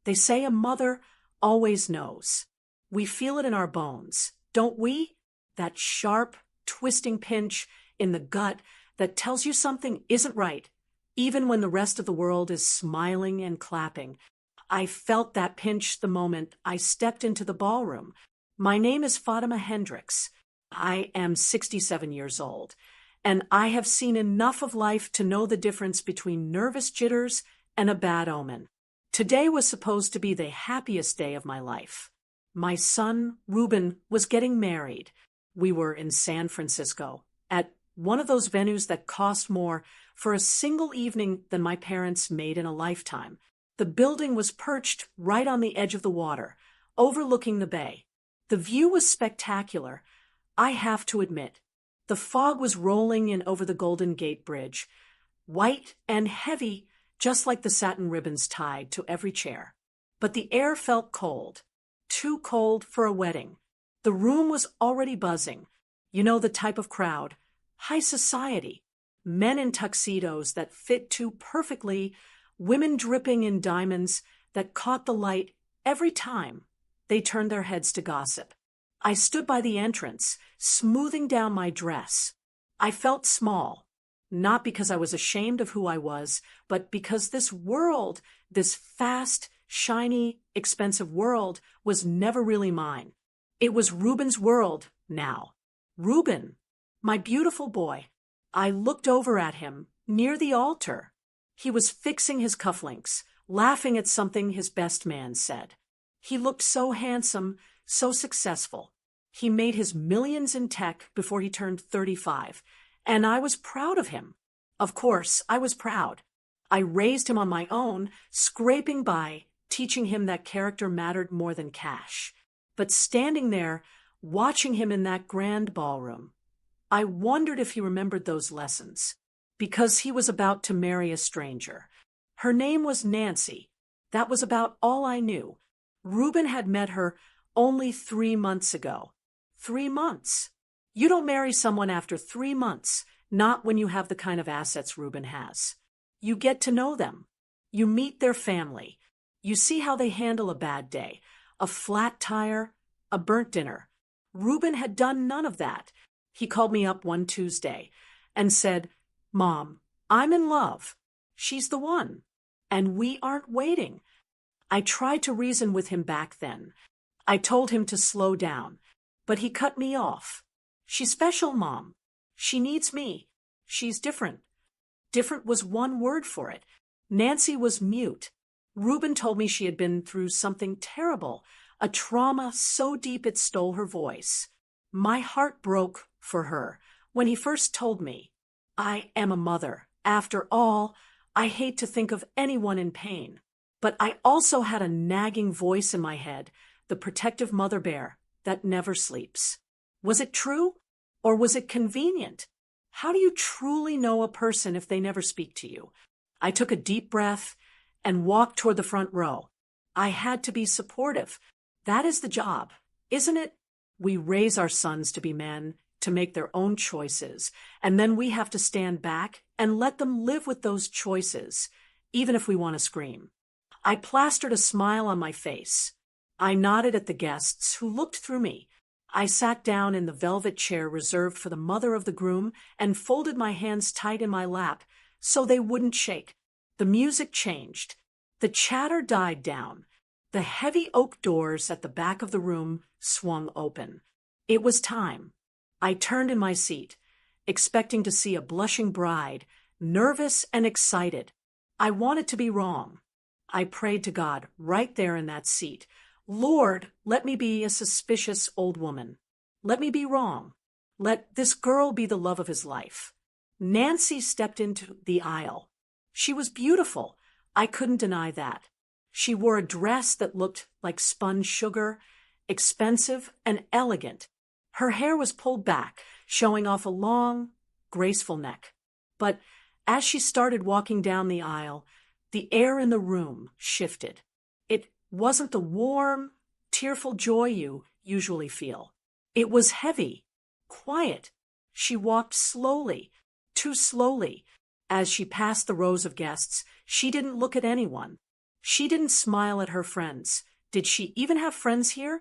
They say a mother always knows. We feel it in our bones, don't we? That sharp, twisting pinch in the gut that tells you something isn't right, even when the rest of the world is smiling and clapping. I felt that pinch the moment I stepped into the ballroom. My name is Fatima Hendricks. I am 67 years old, and I have seen enough of life to know the difference between nervous jitters and a bad omen. Today was supposed to be the happiest day of my life. My son, Ruben, was getting married. We were in San Francisco, at one of those venues that cost more for a single evening than my parents made in a lifetime. The building was perched right on the edge of the water, overlooking the bay. The view was spectacular, I have to admit. The fog was rolling in over the Golden Gate Bridge, white and heavy, just like the satin ribbons tied to every chair. But the air felt cold, too cold for a wedding. The room was already buzzing. You know the type of crowd, high society, men in tuxedos that fit too perfectly, women dripping in diamonds that caught the light every time they turned their heads to gossip. I stood by the entrance, smoothing down my dress. I felt small, not because I was ashamed of who I was, but because this world, this fast, shiny, expensive world, was never really mine. It was Ruben's world now. Ruben, my beautiful boy. I looked over at him, near the altar. He was fixing his cufflinks, laughing at something his best man said. He looked so handsome, so successful. He made his millions in tech before he turned 35, and I was proud of him. Of course, I was proud. I raised him on my own, scraping by, teaching him that character mattered more than cash. But standing there, watching him in that grand ballroom, I wondered if he remembered those lessons, because he was about to marry a stranger. Her name was Nancy. That was about all I knew. Ruben had met her only 3 months ago. 3 months. You don't marry someone after 3 months, not when you have the kind of assets Ruben has. You get to know them. You meet their family. You see how they handle a bad day, a flat tire, a burnt dinner. Ruben had done none of that. He called me up one Tuesday and said, "Mom, I'm in love. She's the one. And we aren't waiting." I tried to reason with him back then. I told him to slow down, but he cut me off. "She's special, Mom. She needs me. She's different." Different was one word for it. Nancy was mute. Ruben told me she had been through something terrible, a trauma so deep it stole her voice. My heart broke for her when he first told me, "I am a mother. After all, I hate to think of anyone in pain." But I also had a nagging voice in my head, the protective mother bear that never sleeps. Was it true? Or was it convenient? How do you truly know a person if they never speak to you? I took a deep breath and walked toward the front row. I had to be supportive. That is the job, isn't it? We raise our sons to be men, to make their own choices, and then we have to stand back and let them live with those choices, even if we want to scream. I plastered a smile on my face. I nodded at the guests who looked through me. I sat down in the velvet chair reserved for the mother of the groom and folded my hands tight in my lap so they wouldn't shake. The music changed. The chatter died down. The heavy oak doors at the back of the room swung open. It was time. I turned in my seat, expecting to see a blushing bride, nervous and excited. I wanted to be wrong. I prayed to God right there in that seat. "Lord, let me be a suspicious old woman. Let me be wrong. Let this girl be the love of his life." Nancy stepped into the aisle. She was beautiful. I couldn't deny that. She wore a dress that looked like spun sugar, expensive and elegant. Her hair was pulled back, showing off a long, graceful neck. But as she started walking down the aisle, the air in the room shifted. It wasn't the warm, tearful joy you usually feel. It was heavy, quiet. She walked slowly, too slowly. As she passed the rows of guests, she didn't look at anyone. She didn't smile at her friends. Did she even have friends here?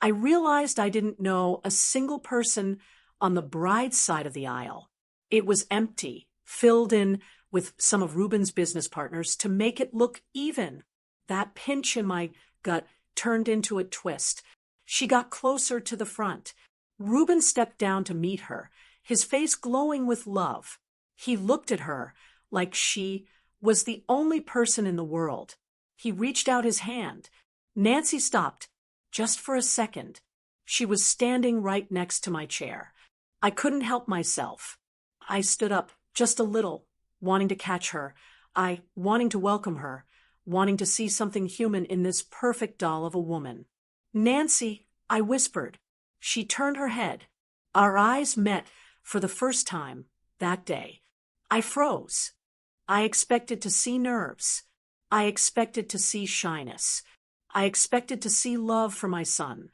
I realized I didn't know a single person on the bride's side of the aisle. It was empty, filled in with some of Reuben's business partners to make it look even. That pinch in my gut turned into a twist. She got closer to the front. Reuben stepped down to meet her, his face glowing with love. He looked at her like she was the only person in the world. He reached out his hand. Nancy stopped, just for a second. She was standing right next to my chair. I couldn't help myself. I stood up just a little, wanting to catch her. Wanting to welcome her, wanting to see something human in this perfect doll of a woman. Nancy, I whispered. She turned her head. Our eyes met for the first time that day. I froze. I expected to see nerves. I expected to see shyness. I expected to see love for my son,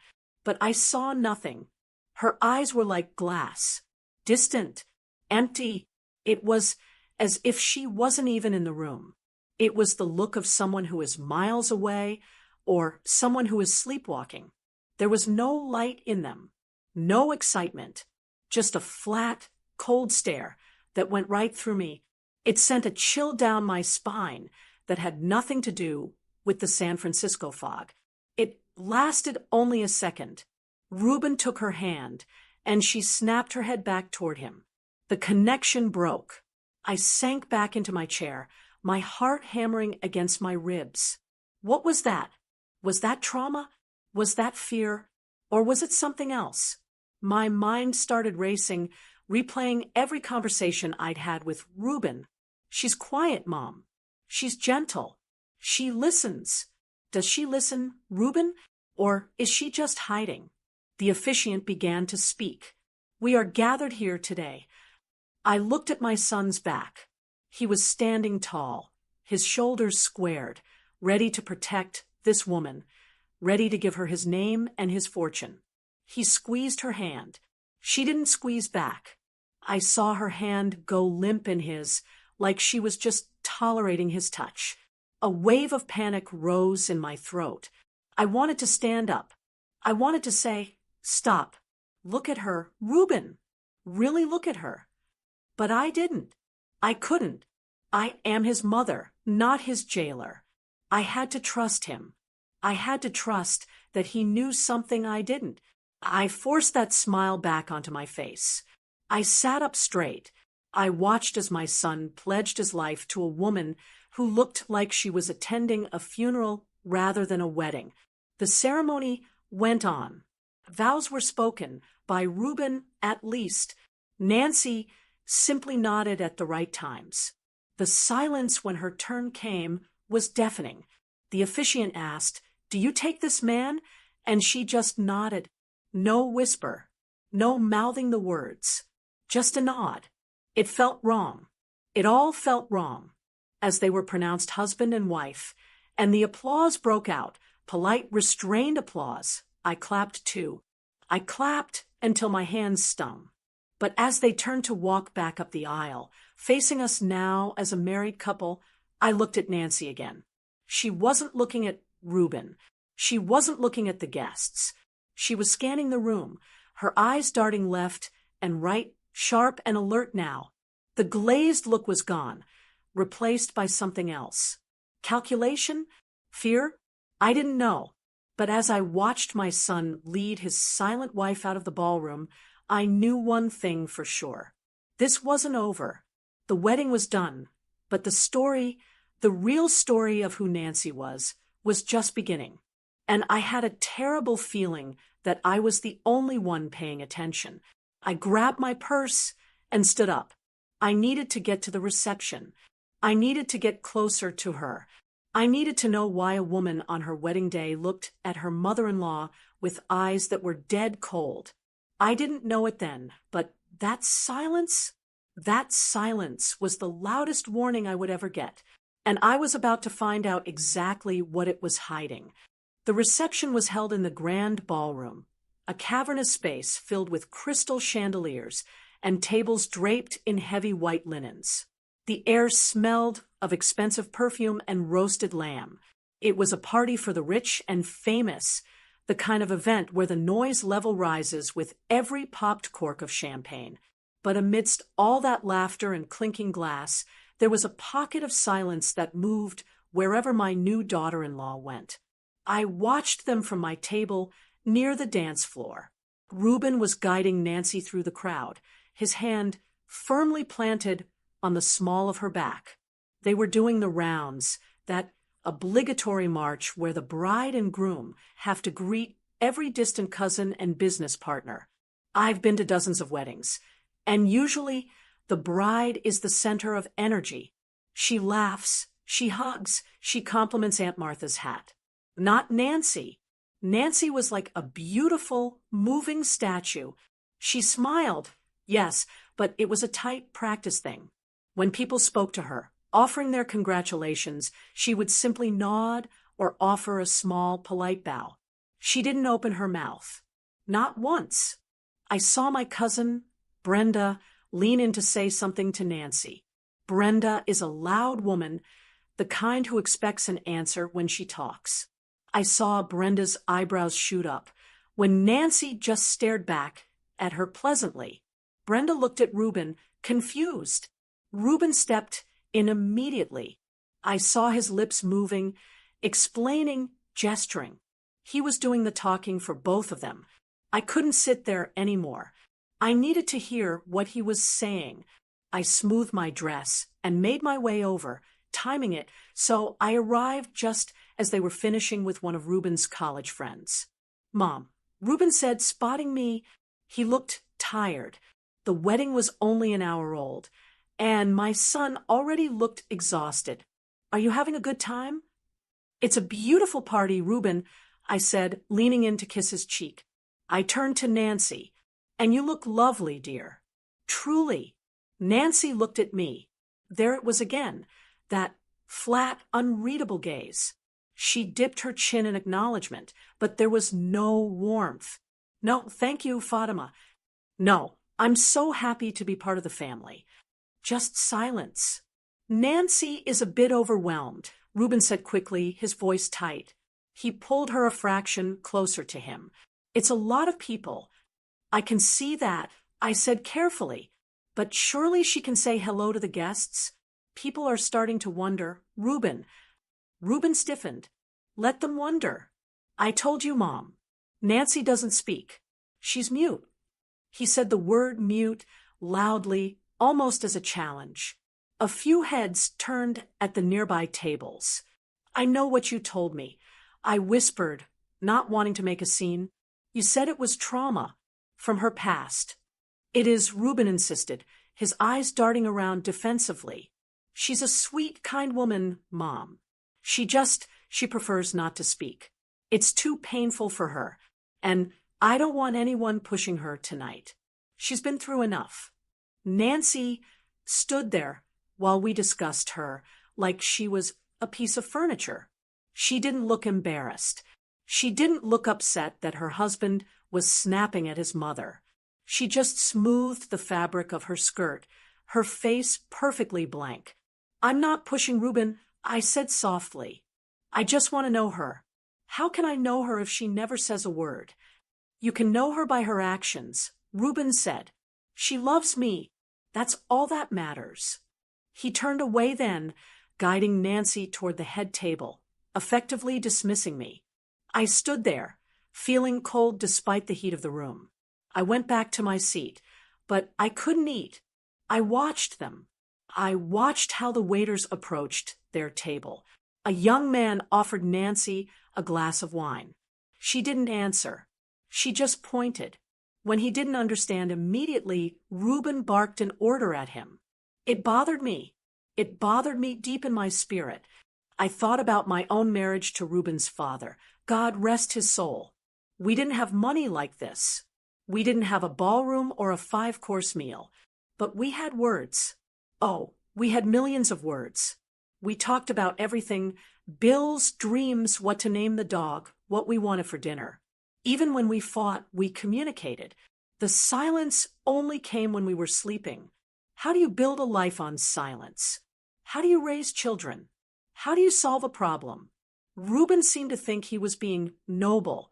but I saw nothing. Her eyes were like glass, distant, empty. It was as if she wasn't even in the room. It was the look of someone who is miles away or someone who is sleepwalking. There was no light in them, no excitement, just a flat, cold stare that went right through me. It sent a chill down my spine that had nothing to do with the San Francisco fog. It lasted only a second. Reuben took her hand, and she snapped her head back toward him. The connection broke. I sank back into my chair, my heart hammering against my ribs. What was that? Was that trauma? Was that fear? Or was it something else? My mind started racing, replaying every conversation I'd had with Reuben. She's quiet, Mom. She's gentle. She listens. Does she listen, Reuben? Or is she just hiding? The officiant began to speak. We are gathered here today. I looked at my son's back. He was standing tall, his shoulders squared, ready to protect this woman, ready to give her his name and his fortune. He squeezed her hand. She didn't squeeze back. I saw her hand go limp in his, like she was just tolerating his touch. A wave of panic rose in my throat. I wanted to stand up. I wanted to say, "Stop. Look at her, Reuben. Really look at her." But I didn't. I couldn't. I am his mother, not his jailer. I had to trust him. I had to trust that he knew something I didn't. I forced that smile back onto my face. I sat up straight. I watched as my son pledged his life to a woman who looked like she was attending a funeral rather than a wedding. The ceremony went on. Vows were spoken, by Reuben at least. Nancy simply nodded at the right times. The silence when her turn came was deafening. The officiant asked, "Do you take this man?" And she just nodded. No whisper, no mouthing the words, just a nod. It felt wrong. It all felt wrong, as they were pronounced husband and wife, and the applause broke out, polite, restrained applause. I clapped too. I clapped until my hands stung. But as they turned to walk back up the aisle, facing us now as a married couple, I looked at Nancy again. She wasn't looking at Reuben. She wasn't looking at the guests. She was scanning the room, her eyes darting left and right, sharp and alert now. The glazed look was gone, replaced by something else. Calculation? Fear? I didn't know. But as I watched my son lead his silent wife out of the ballroom, I knew one thing for sure. This wasn't over. The wedding was done, but the story, the real story of who Nancy was just beginning. And I had a terrible feeling that I was the only one paying attention. I grabbed my purse and stood up. I needed to get to the reception. I needed to get closer to her. I needed to know why a woman on her wedding day looked at her mother-in-law with eyes that were dead cold. I didn't know it then, but that silence was the loudest warning I would ever get, and I was about to find out exactly what it was hiding. The reception was held in the grand ballroom, a cavernous space filled with crystal chandeliers and tables draped in heavy white linens. The air smelled of expensive perfume and roasted lamb. It was a party for the rich and famous, the kind of event where the noise level rises with every popped cork of champagne. But amidst all that laughter and clinking glass, there was a pocket of silence that moved wherever my new daughter-in-law went. I watched them from my table near the dance floor. Reuben was guiding Nancy through the crowd, his hand firmly planted on the small of her back. They were doing the rounds, that obligatory march where the bride and groom have to greet every distant cousin and business partner. I've been to dozens of weddings, and usually the bride is the center of energy. She laughs, she hugs, she compliments Aunt Martha's hat. Not Nancy. Nancy was like a beautiful, moving statue. She smiled, yes, but it was a tight practice thing. When people spoke to her, offering their congratulations, she would simply nod or offer a small, polite bow. She didn't open her mouth. Not once. I saw my cousin, Brenda, lean in to say something to Nancy. Brenda is a loud woman, the kind who expects an answer when she talks. I saw Brenda's eyebrows shoot up when Nancy just stared back at her pleasantly. Brenda looked at Reuben, confused. Reuben stepped in immediately. I saw his lips moving, explaining, gesturing. He was doing the talking for both of them. I couldn't sit there anymore. I needed to hear what he was saying. I smoothed my dress and made my way over, timing it so I arrived just as they were finishing with one of Reuben's college friends. "Mom," Reuben said, spotting me. He looked tired. The wedding was only an hour old, and my son already looked exhausted. "Are you having a good time?" "It's a beautiful party, Reuben," I said, leaning in to kiss his cheek. I turned to Nancy. "And you look lovely, dear." Truly. Nancy looked at me. There it was again, that flat, unreadable gaze. She dipped her chin in acknowledgement, but there was no warmth. "No, thank you, Fatima. No, I'm so happy to be part of the family." Just silence. "Nancy is a bit overwhelmed," Reuben said quickly, his voice tight. He pulled her a fraction closer to him. "It's a lot of people." "I can see that," I said carefully. "But surely she can say hello to the guests? People are starting to wonder." "Reuben." Reuben stiffened. "Let them wonder." "I told you, Mom. Nancy doesn't speak. She's mute." He said the word mute loudly, almost as a challenge. A few heads turned at the nearby tables. "I know what you told me," I whispered, not wanting to make a scene. "You said it was trauma from her past." "It is," Reuben insisted, his eyes darting around defensively. "She's a sweet, kind woman, Mom. She prefers not to speak. It's too painful for her, and I don't want anyone pushing her tonight. She's been through enough." Nancy stood there while we discussed her like she was a piece of furniture. She didn't look embarrassed. She didn't look upset that her husband was snapping at his mother. She just smoothed the fabric of her skirt, her face perfectly blank. "I'm not pushing Reuben," I said softly. "I just want to know her." "How can I know her if she never says a word?" "You can know her by her actions," Reuben said. "She loves me. That's all that matters." He turned away then, guiding Nancy toward the head table, effectively dismissing me. I stood there, feeling cold despite the heat of the room. I went back to my seat, but I couldn't eat. I watched them. I watched how the waiters approached their table. A young man offered Nancy a glass of wine. She didn't answer. She just pointed. When he didn't understand immediately, Reuben barked an order at him. It bothered me. It bothered me deep in my spirit. I thought about my own marriage to Reuben's father. God rest his soul. We didn't have money like this. We didn't have a ballroom or a 5-course meal. But we had words. Oh, we had millions of words. We talked about everything: bills, dreams, what to name the dog, what we wanted for dinner. Even when we fought, we communicated. The silence only came when we were sleeping. How do you build a life on silence? How do you raise children? How do you solve a problem? Reuben seemed to think he was being noble.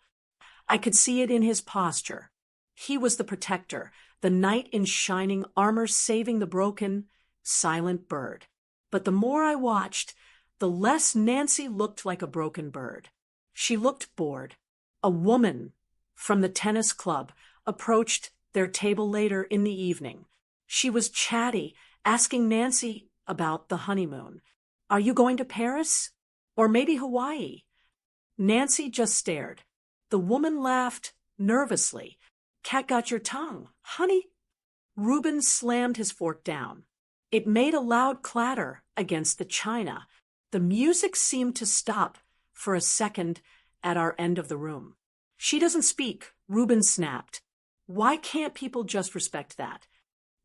I could see it in his posture. He was the protector, the knight in shining armor saving the broken, silent bird. But the more I watched, the less Nancy looked like a broken bird. She looked bored. A woman from the tennis club approached their table later in the evening. She was chatty, asking Nancy about the honeymoon. "Are you going to Paris? Or maybe Hawaii?" Nancy just stared. The woman laughed nervously. "Cat got your tongue, honey?" Reuben slammed his fork down. It made a loud clatter against the china. The music seemed to stop for a second at our end of the room. "She doesn't speak," Reuben snapped. "Why can't people just respect that?"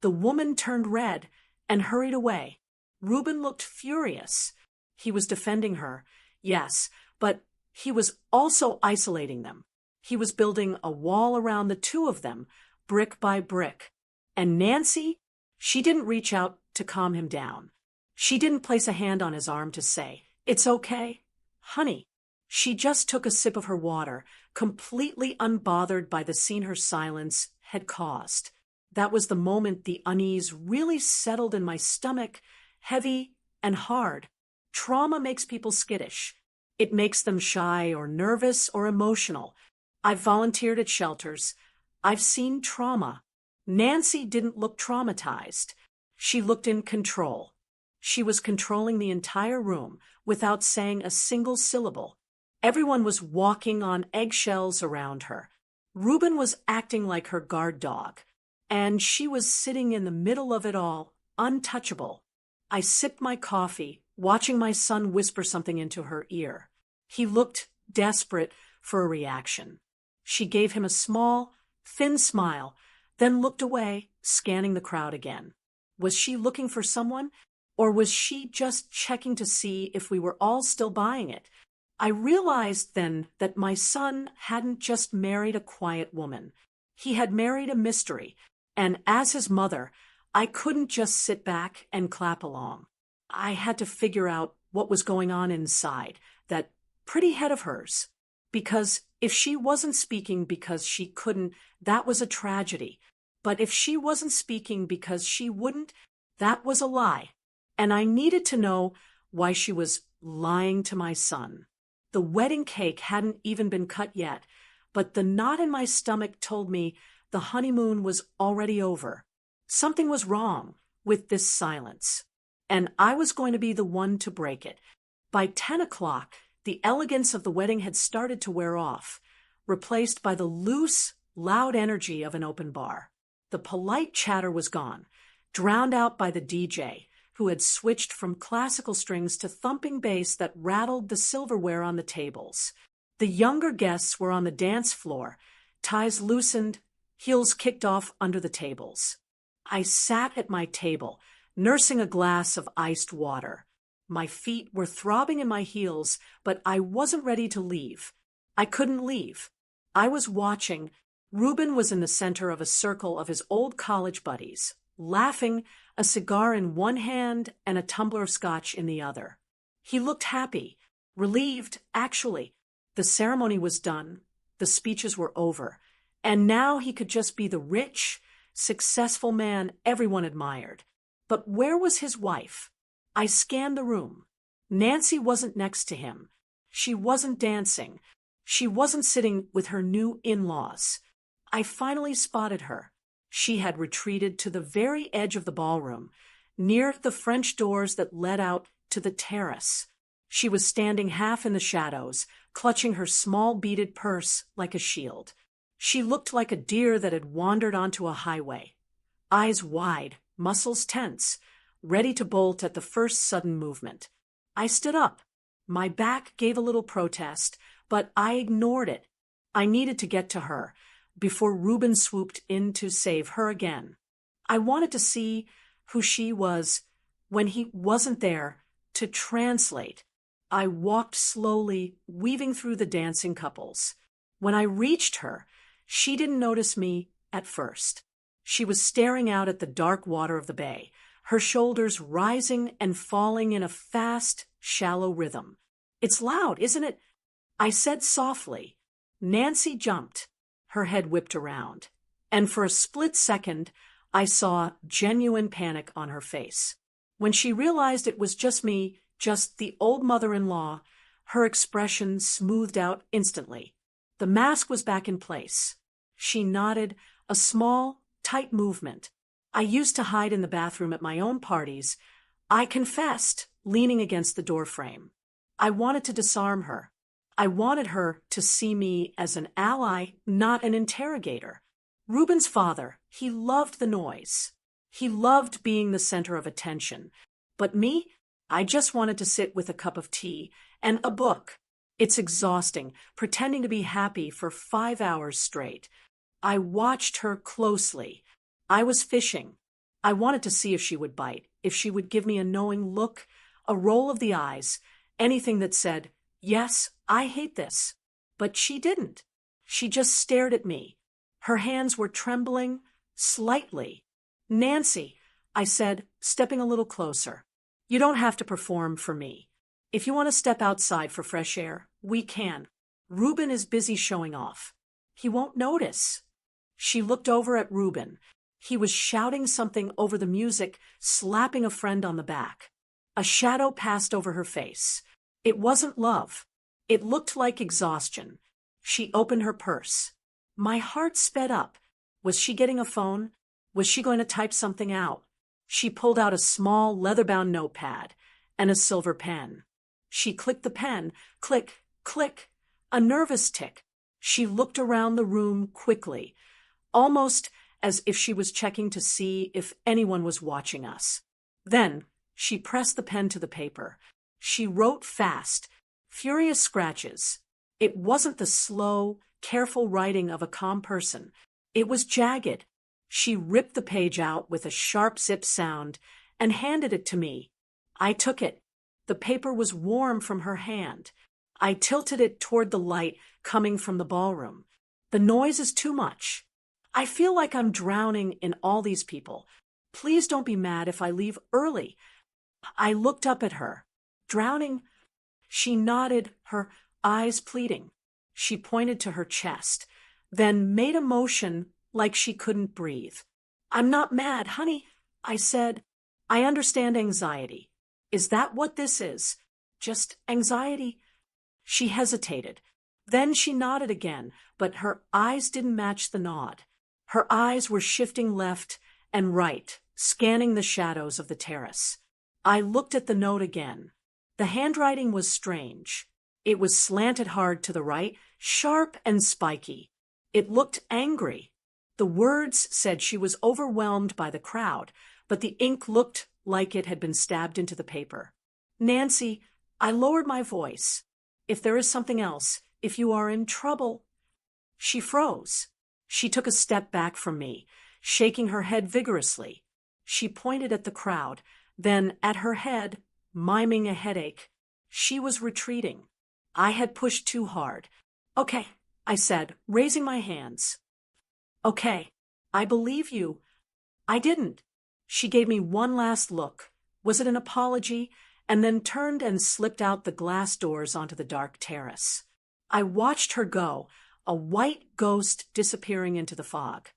The woman turned red and hurried away. Reuben looked furious. He was defending her, yes, but he was also isolating them. He was building a wall around the two of them, brick by brick. And Nancy, she didn't reach out to calm him down. She didn't place a hand on his arm to say, "It's okay, honey." She just took a sip of her water, completely unbothered by the scene her silence had caused. That was the moment the unease really settled in my stomach, heavy and hard. Trauma makes people skittish. It makes them shy or nervous or emotional. I've volunteered at shelters. I've seen trauma. Nancy didn't look traumatized. She looked in control. She was controlling the entire room without saying a single syllable. Everyone was walking on eggshells around her. Reuben was acting like her guard dog, and she was sitting in the middle of it all, untouchable. I sipped my coffee, watching my son whisper something into her ear. He looked desperate for a reaction. She gave him a small, thin smile, then looked away, scanning the crowd again. Was she looking for someone, or was she just checking to see if we were all still buying it? I realized then that my son hadn't just married a quiet woman. He had married a mystery, and as his mother, I couldn't just sit back and clap along. I had to figure out what was going on inside that pretty head of hers. Because if she wasn't speaking because she couldn't, that was a tragedy. But if she wasn't speaking because she wouldn't, that was a lie. And I needed to know why she was lying to my son. The wedding cake hadn't even been cut yet, but the knot in my stomach told me the honeymoon was already over. Something was wrong with this silence, and I was going to be the one to break it. By 10 o'clock, the elegance of the wedding had started to wear off, replaced by the loose, loud energy of an open bar. The polite chatter was gone, drowned out by the DJ, who had switched from classical strings to thumping bass that rattled the silverware on the tables. The younger guests were on the dance floor, ties loosened, heels kicked off under the tables. I sat at my table, nursing a glass of iced water. My feet were throbbing in my heels, but I wasn't ready to leave. I couldn't leave. I was watching. Reuben was in the center of a circle of his old college buddies, laughing, a cigar in one hand and a tumbler of scotch in the other. He looked happy, relieved, actually. The ceremony was done, the speeches were over, and now he could just be the rich, successful man everyone admired. But where was his wife? I scanned the room. Nancy wasn't next to him. She wasn't dancing. She wasn't sitting with her new in-laws. I finally spotted her. She had retreated to the very edge of the ballroom, near the French doors that led out to the terrace. She was standing half in the shadows, clutching her small beaded purse like a shield. She looked like a deer that had wandered onto a highway. Eyes wide, muscles tense, ready to bolt at the first sudden movement. I stood up. My back gave a little protest, but I ignored it. I needed to get to her before Reuben swooped in to save her again. I wanted to see who she was when he wasn't there to translate. I walked slowly, weaving through the dancing couples. When I reached her, she didn't notice me at first. She was staring out at the dark water of the bay, her shoulders rising and falling in a fast, shallow rhythm. It's loud, isn't it? I said softly. Nancy jumped. Her head whipped around. And for a split second, I saw genuine panic on her face. When she realized it was just me, just the old mother-in-law, her expression smoothed out instantly. The mask was back in place. She nodded, a small, tight movement. I used to hide in the bathroom at my own parties. I confessed, leaning against the doorframe. I wanted to disarm her. I wanted her to see me as an ally, not an interrogator. Reuben's father, he loved the noise. He loved being the center of attention. But me, I just wanted to sit with a cup of tea and a book. It's exhausting, pretending to be happy for 5 hours straight. I watched her closely. I was fishing. I wanted to see if she would bite, if she would give me a knowing look, a roll of the eyes, anything that said, "Yes, I hate this." But she didn't. She just stared at me. Her hands were trembling, slightly. "Nancy," I said, stepping a little closer. "You don't have to perform for me. If you want to step outside for fresh air, we can. Reuben is busy showing off. He won't notice." She looked over at Reuben. He was shouting something over the music, slapping a friend on the back. A shadow passed over her face. It wasn't love. It looked like exhaustion. She opened her purse. My heart sped up. Was she getting a phone? Was she going to type something out? She pulled out a small leather-bound notepad and a silver pen. She clicked the pen. Click, click. A nervous tick. She looked around the room quickly, almost as if she was checking to see if anyone was watching us. Then she pressed the pen to the paper. She wrote fast, furious scratches. It wasn't the slow, careful writing of a calm person. It was jagged. She ripped the page out with a sharp zip sound and handed it to me. I took it. The paper was warm from her hand. I tilted it toward the light coming from the ballroom. The noise is too much. I feel like I'm drowning in all these people. Please don't be mad if I leave early. I looked up at her. Drowning? She nodded, her eyes pleading. She pointed to her chest, then made a motion like she couldn't breathe. "I'm not mad, honey," I said. "I understand anxiety. Is that what this is? Just anxiety?" She hesitated. Then she nodded again, but her eyes didn't match the nod. Her eyes were shifting left and right, scanning the shadows of the terrace. I looked at the note again. The handwriting was strange. It was slanted hard to the right, sharp and spiky. It looked angry. The words said she was overwhelmed by the crowd, but the ink looked like it had been stabbed into the paper. "Nancy," I lowered my voice. "If there is something else, if you are in trouble—" She froze. She took a step back from me, shaking her head vigorously. She pointed at the crowd, then at her head, miming a headache. She was retreating. I had pushed too hard. "Okay," I said, raising my hands. "Okay, I believe you." I didn't. She gave me one last look. Was it an apology? And then turned and slipped out the glass doors onto the dark terrace. I watched her go, a white ghost disappearing into the fog.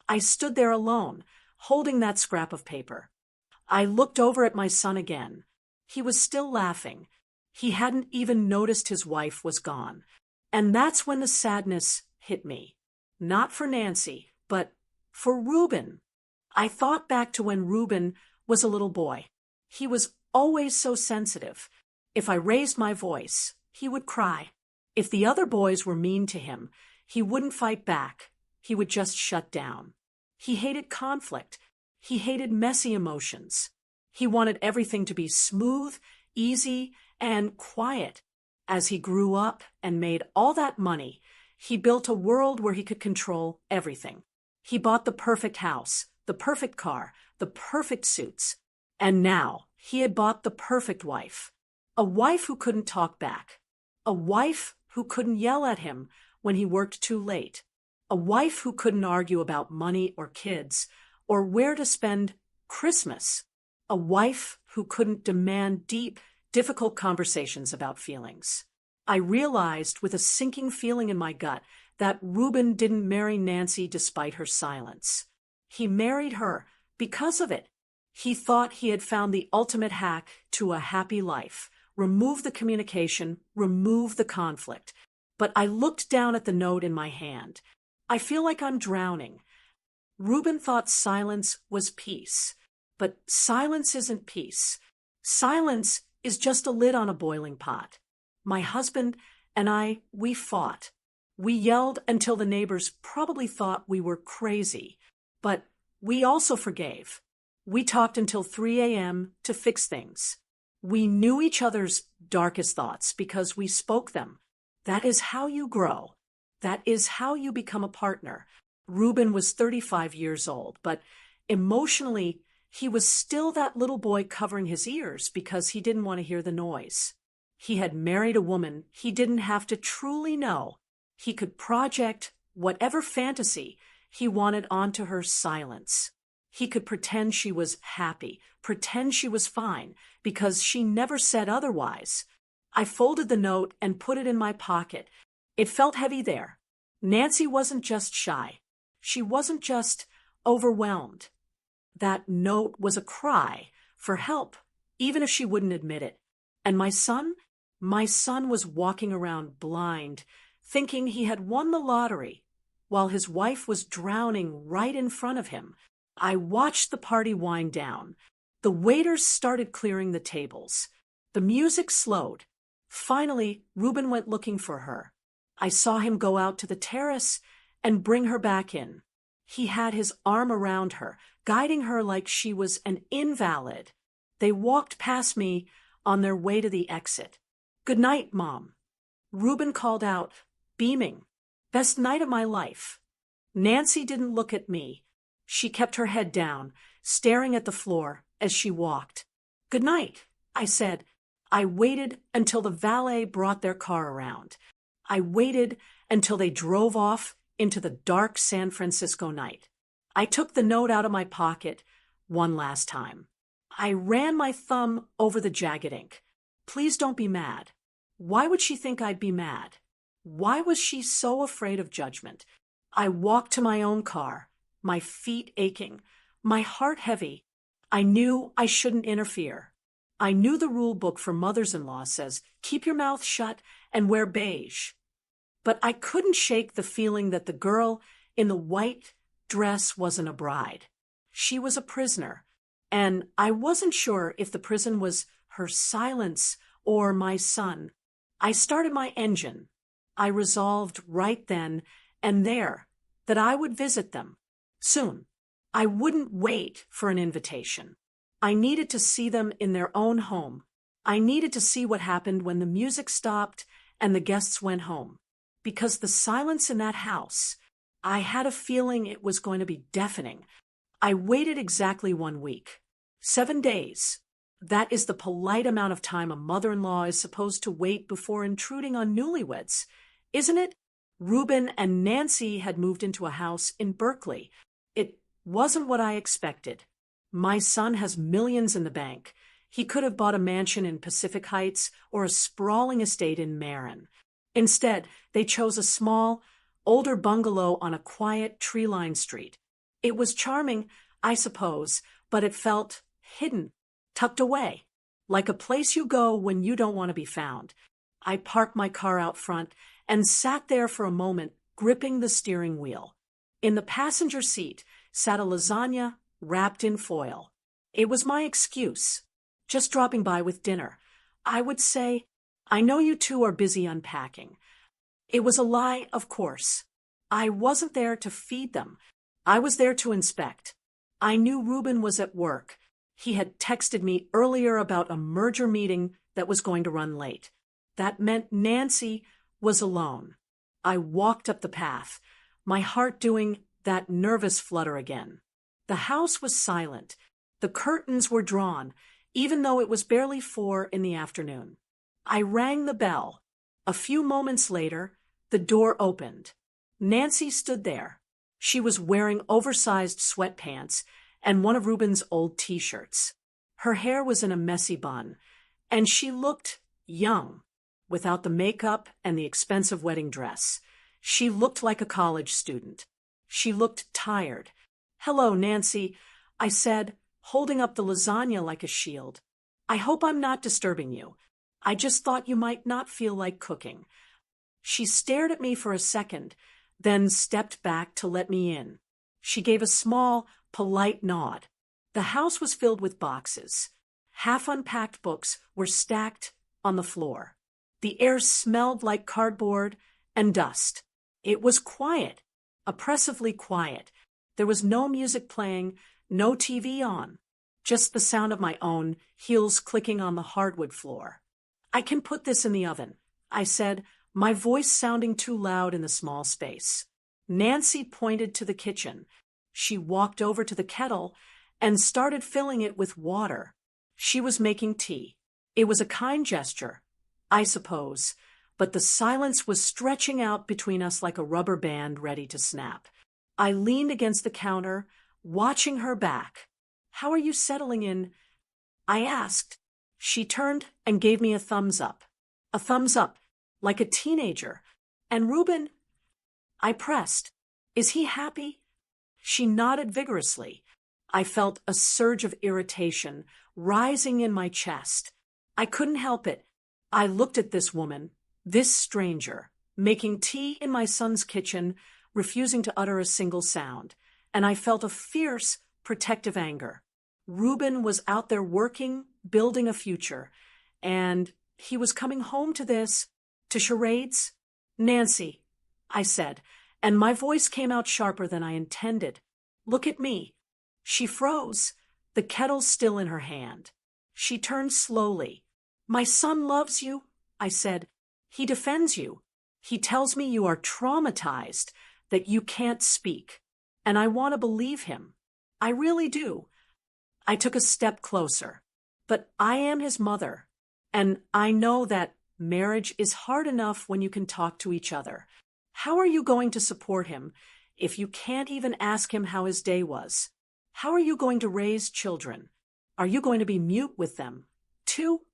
I stood there alone, holding that scrap of paper. I looked over at my son again. He was still laughing. He hadn't even noticed his wife was gone. And that's when the sadness hit me. Not for Nancy, but for Reuben. I thought back to when Reuben was a little boy. He was always so sensitive. If I raised my voice, he would cry. If the other boys were mean to him, he wouldn't fight back. He would just shut down. He hated conflict. He hated messy emotions. He wanted everything to be smooth, easy, and quiet. As he grew up and made all that money, he built a world where he could control everything. He bought the perfect house, the perfect car, the perfect suits. And now he had bought the perfect wife. A wife who couldn't talk back. A wife who couldn't yell at him when he worked too late. A wife who couldn't argue about money or kids or where to spend Christmas. A wife who couldn't demand deep, difficult conversations about feelings. I realized with a sinking feeling in my gut that Reuben didn't marry Nancy despite her silence. He married her because of it. He thought he had found the ultimate hack to a happy life. Remove the communication, remove the conflict. But I looked down at the note in my hand. I feel like I'm drowning. Reuben thought silence was peace. But silence isn't peace. Silence is just a lid on a boiling pot. My husband and I, we fought. We yelled until the neighbors probably thought we were crazy. But we also forgave. We talked until 3 a.m. to fix things. We knew each other's darkest thoughts because we spoke them. That is how you grow. That is how you become a partner. Reuben was 35 years old, but emotionally, he was still that little boy covering his ears because he didn't want to hear the noise. He had married a woman he didn't have to truly know. He could project whatever fantasy he wanted onto her silence. He could pretend she was happy, pretend she was fine, because she never said otherwise. I folded the note and put it in my pocket. It felt heavy there. Nancy wasn't just shy. She wasn't just overwhelmed. That note was a cry for help, even if she wouldn't admit it. And my son was walking around blind, thinking he had won the lottery, while his wife was drowning right in front of him. I watched the party wind down. The waiters started clearing the tables. The music slowed. Finally, Reuben went looking for her. I saw him go out to the terrace and bring her back in. He had his arm around her, guiding her like she was an invalid. They walked past me on their way to the exit. "Good night, Mom." Reuben called out, beaming. "Best night of my life." Nancy didn't look at me. She kept her head down, staring at the floor as she walked. "Good night," I said. I waited until the valet brought their car around. I waited until they drove off into the dark San Francisco night. I took the note out of my pocket one last time. I ran my thumb over the jagged ink. Please don't be mad. Why would she think I'd be mad? Why was she so afraid of judgment? I walked to my own car, my feet aching, my heart heavy. I knew I shouldn't interfere. I knew the rule book for mothers-in-law says, keep your mouth shut and wear beige. But I couldn't shake the feeling that the girl in the white dress wasn't a bride. She was a prisoner, and I wasn't sure if the prison was her silence or my son. I started my engine. I resolved right then and there that I would visit them soon. I wouldn't wait for an invitation. I needed to see them in their own home. I needed to see what happened when the music stopped and the guests went home. Because the silence in that house, I had a feeling it was going to be deafening. I waited exactly 1 week. 7 days. That is the polite amount of time a mother-in-law is supposed to wait before intruding on newlyweds, isn't it? Reuben and Nancy had moved into a house in Berkeley. It wasn't what I expected. My son has millions in the bank. He could have bought a mansion in Pacific Heights or a sprawling estate in Marin. Instead, they chose a small, older bungalow on a quiet, tree-lined street. It was charming, I suppose, but it felt hidden, tucked away, like a place you go when you don't want to be found. I parked my car out front and sat there for a moment, gripping the steering wheel. In the passenger seat sat a lasagna wrapped in foil. It was my excuse, just dropping by with dinner. I would say, I know you two are busy unpacking. It was a lie, of course. I wasn't there to feed them. I was there to inspect. I knew Reuben was at work. He had texted me earlier about a merger meeting that was going to run late. That meant Nancy was alone. I walked up the path, my heart doing that nervous flutter again. The house was silent. The curtains were drawn, even though it was barely 4 in the afternoon. I rang the bell. A few moments later, the door opened. Nancy stood there. She was wearing oversized sweatpants and one of Reuben's old T-shirts. Her hair was in a messy bun, And she looked young, without the makeup and the expensive wedding dress. She looked like a college student. She looked tired. "Hello, Nancy," I said, holding up the lasagna like a shield. "I hope I'm not disturbing you. I just thought you might not feel like cooking." She stared at me for a second, then stepped back to let me in. She gave a small, polite nod. The house was filled with boxes. Half-unpacked books were stacked on the floor. The air smelled like cardboard and dust. It was quiet, oppressively quiet. There was no music playing, no TV on, just the sound of my own heels clicking on the hardwood floor. "I can put this in the oven," I said, my voice sounding too loud in the small space. Nancy pointed to the kitchen. She walked over to the kettle and started filling it with water. She was making tea. It was a kind gesture, I suppose, but the silence was stretching out between us like a rubber band ready to snap. I leaned against the counter, watching her back. "How are you settling in?" I asked. She turned and gave me a thumbs up. A thumbs up, like a teenager. "And Reuben?" I pressed. "Is he happy?" She nodded vigorously. I felt a surge of irritation rising in my chest. I couldn't help it. I looked at this woman, this stranger, making tea in my son's kitchen, refusing to utter a single sound, and I felt a fierce, protective anger. Reuben was out there working, building a future, and he was coming home to this, to charades. "Nancy," I said, and my voice came out sharper than I intended. "Look at me." She froze, the kettle still in her hand. She turned slowly. "My son loves you," I said. "He defends you. He tells me you are traumatized, that you can't speak. And I want to believe him. I really do." I took a step closer. "But I am his mother, and I know that marriage is hard enough when you can talk to each other. How are you going to support him if you can't even ask him how his day was? How are you going to raise children? Are you going to be mute with them, too?"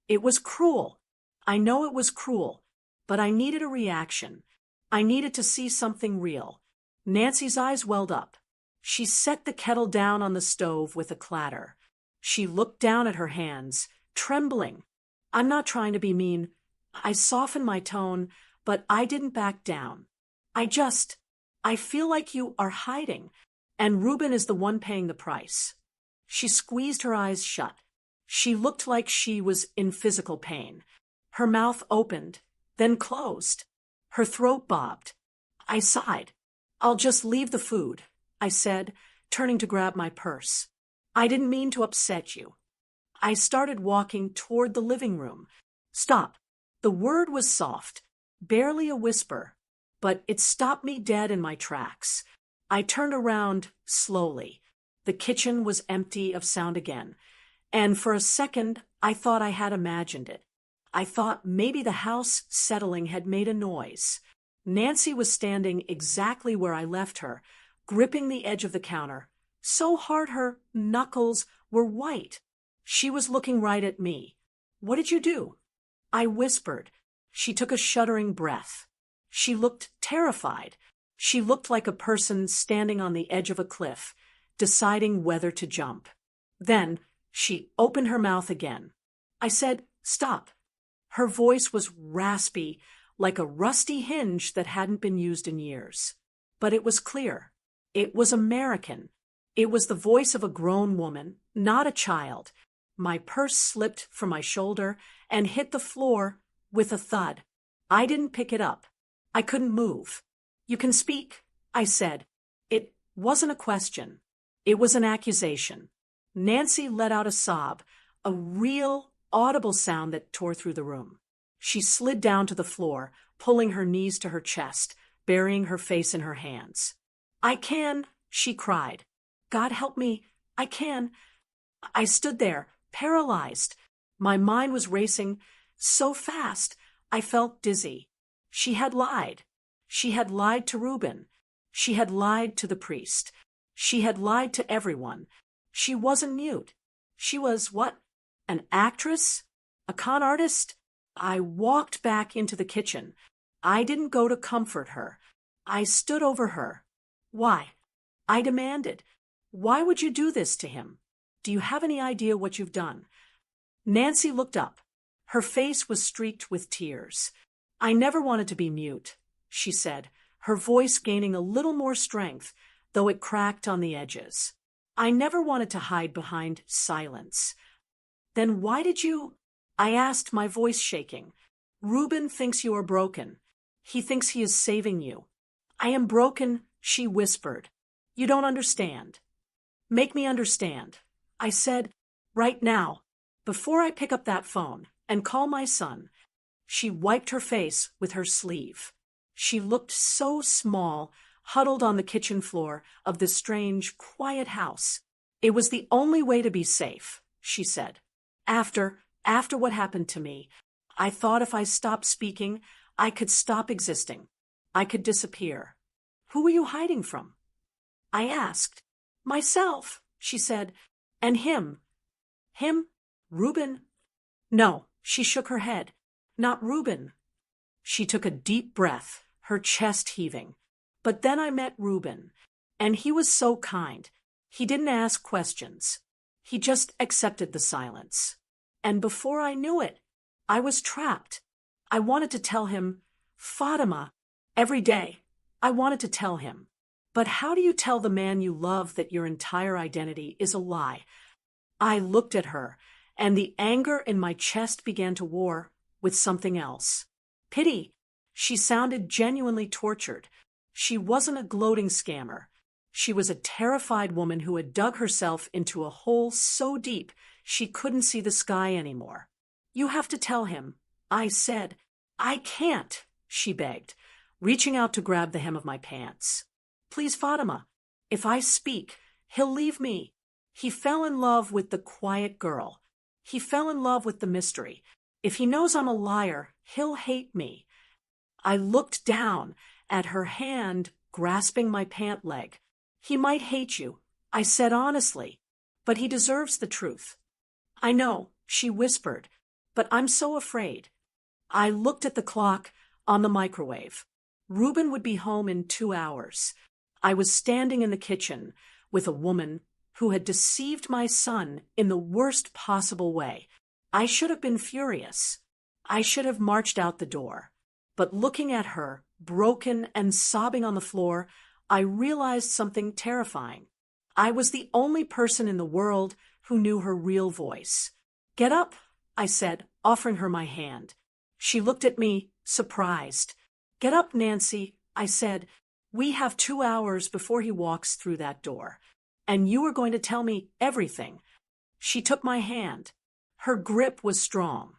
It was cruel. I know it was cruel, but I needed a reaction. I needed to see something real. Nancy's eyes welled up. She set the kettle down on the stove with a clatter. She looked down at her hands, trembling. "I'm not trying to be mean." I softened my tone, but I didn't back down. I feel like you are hiding, and Reuben is the one paying the price." She squeezed her eyes shut. She looked like she was in physical pain. Her mouth opened, then closed. Her throat bobbed. I sighed. "I'll just leave the food," I said, turning to grab my purse. "I didn't mean to upset you." I started walking toward the living room. "Stop." The word was soft, barely a whisper, but it stopped me dead in my tracks. I turned around slowly. The kitchen was empty of sound again, and for a second I thought I had imagined it. I thought maybe the house settling had made a noise. Nancy was standing exactly where I left her, gripping the edge of the counter, so hard her knuckles were white. She was looking right at me. "What did you do?" I whispered. She took a shuddering breath. She looked terrified. She looked like a person standing on the edge of a cliff, deciding whether to jump. Then she opened her mouth again. I said, "Stop." Her voice was raspy, like a rusty hinge that hadn't been used in years. But it was clear. It was American. It was the voice of a grown woman, not a child. My purse slipped from my shoulder and hit the floor with a thud. I didn't pick it up. I couldn't move. "You can speak," I said. It wasn't a question. It was an accusation. Nancy let out a sob, a real, audible sound that tore through the room. She slid down to the floor, pulling her knees to her chest, burying her face in her hands. "I can," she cried. "God help me, I can." I stood there, paralyzed. My mind was racing so fast, I felt dizzy. She had lied. She had lied to Reuben. She had lied to the priest. She had lied to everyone. She wasn't mute. She was what? An actress? A con artist? I walked back into the kitchen. I didn't go to comfort her. I stood over her. Why? I demanded. Why would you do this to him? Do you have any idea what you've done? Nancy looked up. Her face was streaked with tears. I never wanted to be mute, she said, her voice gaining a little more strength, though it cracked on the edges. I never wanted to hide behind silence. Then why did you? I asked, my voice shaking. Reuben thinks you are broken. He thinks he is saving you. I am broken, she whispered. You don't understand. Make me understand. I said, right now, before I pick up that phone and call my son. She wiped her face with her sleeve. She looked so small, huddled on the kitchen floor of this strange, quiet house. It was the only way to be safe, she said. After what happened to me, I thought if I stopped speaking, I could stop existing. I could disappear. Who were you hiding from? I asked. Myself, she said. And him. Him? Reuben? No, she shook her head. Not Reuben. She took a deep breath, her chest heaving. But then I met Reuben, and he was so kind. He didn't ask questions. He just accepted the silence. And before I knew it, I was trapped. I wanted to tell him, Fatima, every day. I wanted to tell him. But how do you tell the man you love that your entire identity is a lie? I looked at her, and the anger in my chest began to war with something else. Pity. She sounded genuinely tortured. She wasn't a gloating scammer. She was a terrified woman who had dug herself into a hole so deep she couldn't see the sky anymore. You have to tell him, I said. I can't, she begged, reaching out to grab the hem of my pants. Please, Fatima, if I speak, he'll leave me. He fell in love with the quiet girl. He fell in love with the mystery. If he knows I'm a liar, he'll hate me. I looked down at her hand grasping my pant leg. He might hate you, I said honestly, but he deserves the truth. I know, she whispered, but I'm so afraid. I looked at the clock on the microwave. Reuben would be home in 2 hours. I was standing in the kitchen with a woman who had deceived my son in the worst possible way. I should have been furious. I should have marched out the door. But looking at her, broken and sobbing on the floor, I realized something terrifying. I was the only person in the world who knew her real voice. Get up, I said, offering her my hand. She looked at me, surprised. Get up, Nancy, I said. We have 2 hours before he walks through that door. And you are going to tell me everything. She took my hand. Her grip was strong.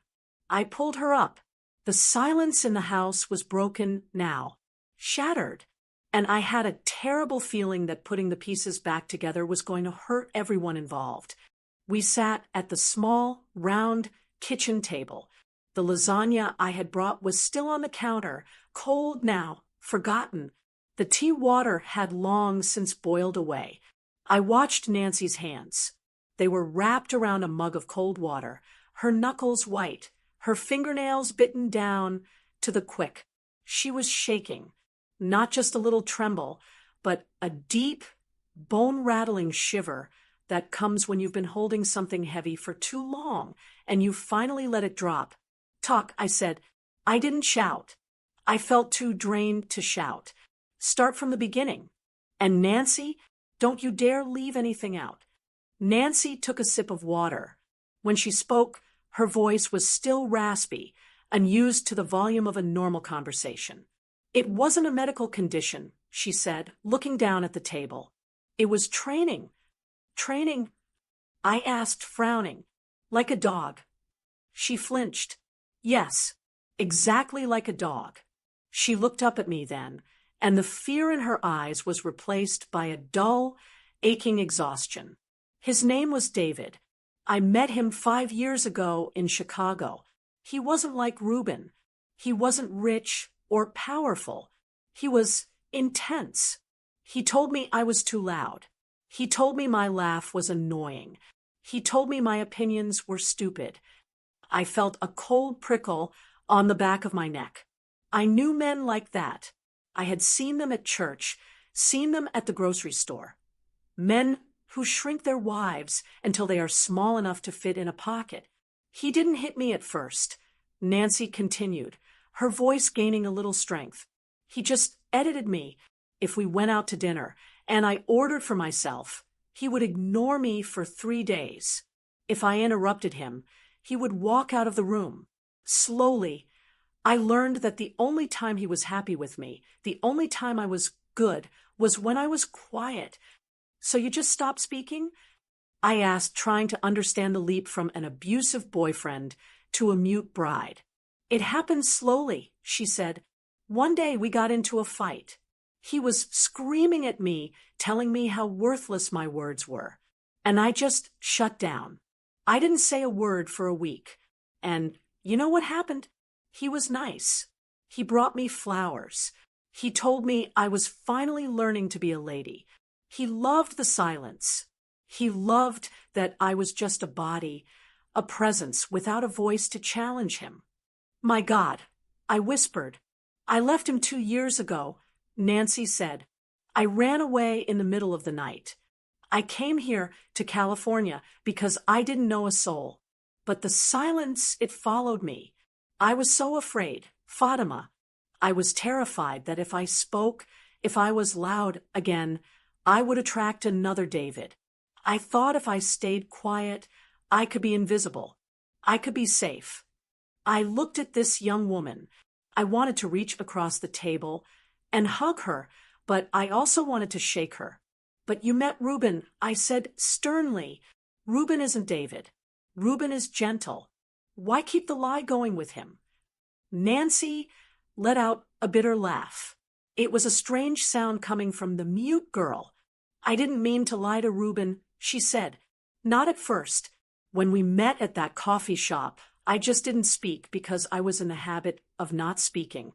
I pulled her up. The silence in the house was broken now, shattered, and I had a terrible feeling that putting the pieces back together was going to hurt everyone involved. We sat at the small, round kitchen table. The lasagna I had brought was still on the counter, cold now, forgotten. The tea water had long since boiled away. I watched Nancy's hands. They were wrapped around a mug of cold water, her knuckles white, her fingernails bitten down to the quick. She was shaking, not just a little tremble, but a deep, bone-rattling shiver that comes when you've been holding something heavy for too long and you finally let it drop. Talk, I said. I didn't shout. I felt too drained to shout. Start from the beginning. And Nancy, don't you dare leave anything out. Nancy took a sip of water. When she spoke, her voice was still raspy, unused to the volume of a normal conversation. It wasn't a medical condition, she said, looking down at the table. It was training. Training? I asked, frowning. Like a dog. She flinched. Yes, exactly like a dog. She looked up at me then, and the fear in her eyes was replaced by a dull, aching exhaustion. His name was David. I met him 5 years ago in Chicago. He wasn't like Reuben. He wasn't rich or powerful. He was intense. He told me I was too loud. He told me my laugh was annoying. He told me my opinions were stupid. I felt a cold prickle on the back of my neck. I knew men like that. I had seen them at church, seen them at the grocery store. Men who shrink their wives until they are small enough to fit in a pocket. He didn't hit me at first. Nancy continued, her voice gaining a little strength. He just edited me if we went out to dinner, and I ordered for myself. He would ignore me for 3 days. If I interrupted him, he would walk out of the room. Slowly, I learned that the only time he was happy with me, the only time I was good, was when I was quiet. So you just stopped speaking? I asked, trying to understand the leap from an abusive boyfriend to a mute bride. It happened slowly, she said. One day we got into a fight. He was screaming at me, telling me how worthless my words were. And I just shut down. I didn't say a word for a week. And you know what happened? He was nice. He brought me flowers. He told me I was finally learning to be a lady. He loved the silence. He loved that I was just a body, a presence without a voice to challenge him. My God, I whispered. I left him 2 years ago, Nancy said. I ran away in the middle of the night. I came here to California because I didn't know a soul. But the silence, it followed me. I was so afraid, Fatima. I was terrified that if I spoke, if I was loud again, I would attract another David. I thought if I stayed quiet, I could be invisible. I could be safe. I looked at this young woman. I wanted to reach across the table and hug her, but I also wanted to shake her. But you met Reuben, I said sternly. Reuben isn't David. Reuben is gentle. Why keep the lie going with him? Nancy let out a bitter laugh. It was a strange sound coming from the mute girl. I didn't mean to lie to Reuben, she said. Not at first. When we met at that coffee shop, I just didn't speak because I was in the habit of not speaking.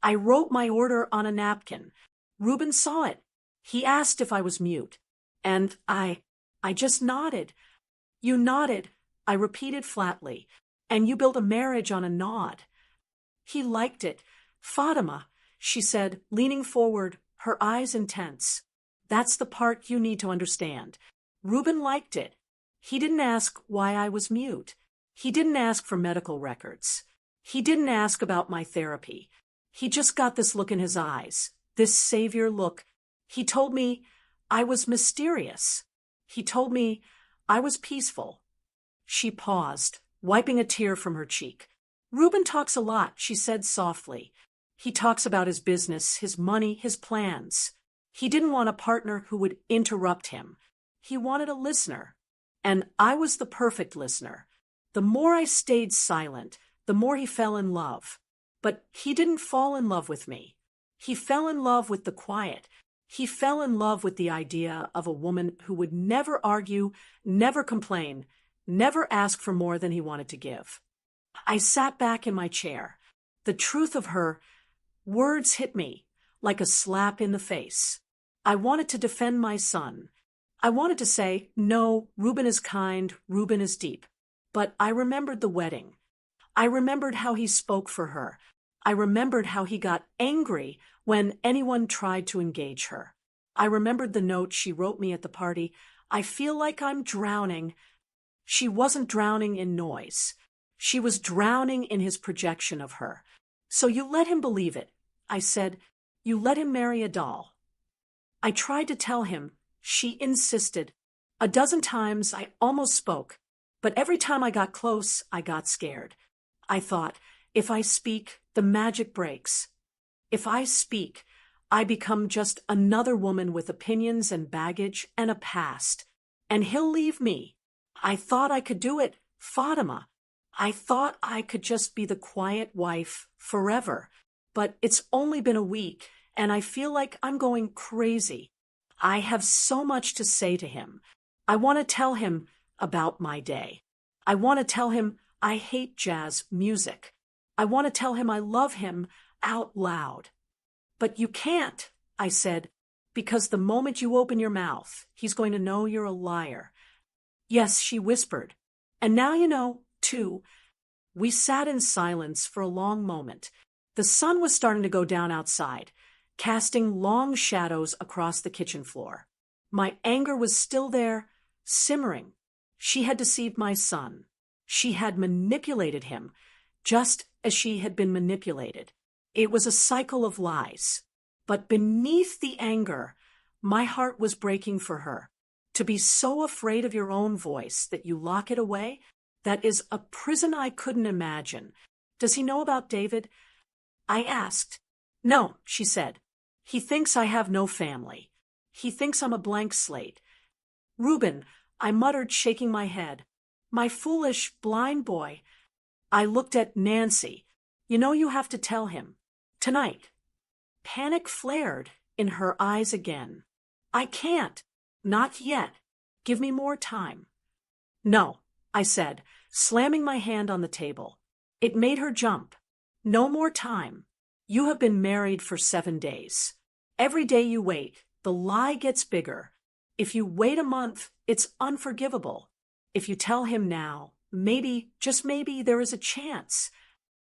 I wrote my order on a napkin. Reuben saw it. He asked if I was mute. And I just nodded. You nodded, I repeated flatly, and you built a marriage on a nod. He liked it. Fatima, she said, leaning forward, her eyes intense. That's the part you need to understand. Reuben liked it. He didn't ask why I was mute. He didn't ask for medical records. He didn't ask about my therapy. He just got this look in his eyes, this savior look. He told me I was mysterious. He told me I was peaceful. She paused, wiping a tear from her cheek. Reuben talks a lot, she said softly. He talks about his business, his money, his plans. He didn't want a partner who would interrupt him. He wanted a listener. And I was the perfect listener. The more I stayed silent, the more he fell in love. But he didn't fall in love with me. He fell in love with the quiet. He fell in love with the idea of a woman who would never argue, never complain, never ask for more than he wanted to give. I sat back in my chair. The truth of her words hit me like a slap in the face. I wanted to defend my son. I wanted to say, no, Reuben is kind, Reuben is deep. But I remembered the wedding. I remembered how he spoke for her. I remembered how he got angry when anyone tried to engage her. I remembered the note she wrote me at the party. I feel like I'm drowning. She wasn't drowning in noise. She was drowning in his projection of her. So you let him believe it. I said, you let him marry a doll. I tried to tell him. She insisted. A dozen times I almost spoke, but every time I got close, I got scared. I thought, if I speak, the magic breaks. If I speak, I become just another woman with opinions and baggage and a past, and he'll leave me. I thought I could do it, Fatima. I thought I could just be the quiet wife forever, but it's only been a week, and I feel like I'm going crazy. I have so much to say to him. I want to tell him about my day. I want to tell him I hate jazz music. I want to tell him I love him out loud. But you can't, I said, because the moment you open your mouth, he's going to know you're a liar. Yes, she whispered. And now you know, too. We sat in silence for a long moment. The sun was starting to go down outside, casting long shadows across the kitchen floor. My anger was still there, simmering. She had deceived my son. She had manipulated him, just as she had been manipulated. It was a cycle of lies. But beneath the anger, my heart was breaking for her. To be so afraid of your own voice that you lock it away, that is a prison I couldn't imagine. Does he know about David? I asked. No, she said. He thinks I have no family. He thinks I'm a blank slate. Reuben, I muttered, shaking my head. My foolish, blind boy. I looked at Nancy. You know you have to tell him. Tonight. Panic flared in her eyes again. I can't. Not yet. Give me more time. No, I said, slamming my hand on the table. It made her jump. No more time. You have been married for 7 days. Every day you wait, the lie gets bigger. If you wait a month, it's unforgivable. If you tell him now, maybe, just maybe, there is a chance.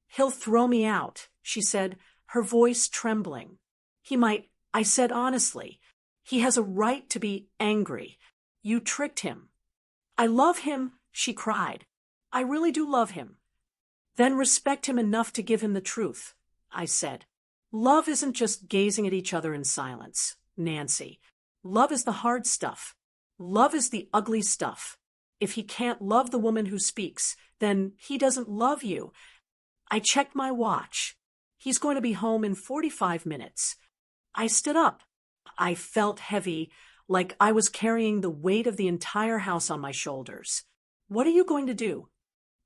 He'll throw me out, she said, her voice trembling. He might, I said honestly. He has a right to be angry. You tricked him. I love him, she cried. I really do love him. Then respect him enough to give him the truth, I said. Love isn't just gazing at each other in silence, Nancy. Love is the hard stuff. Love is the ugly stuff. If he can't love the woman who speaks, then he doesn't love you. I checked my watch. He's going to be home in 45 minutes. I stood up. I felt heavy, like I was carrying the weight of the entire house on my shoulders. What are you going to do?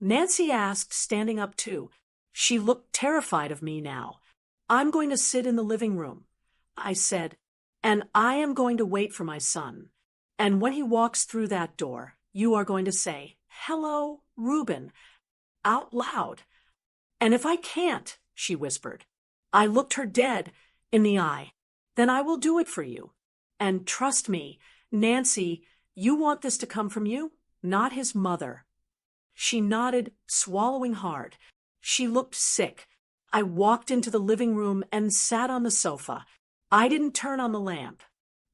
Nancy asked, standing up too. She looked terrified of me now. I'm going to sit in the living room, I said, and I am going to wait for my son. And when he walks through that door, you are going to say, "Hello, Reuben," out loud. And if I can't, she whispered. I looked her dead in the eye. Then I will do it for you. And trust me, Nancy, you want this to come from you, not his mother. She nodded, swallowing hard. She looked sick. I walked into the living room and sat on the sofa. I didn't turn on the lamp.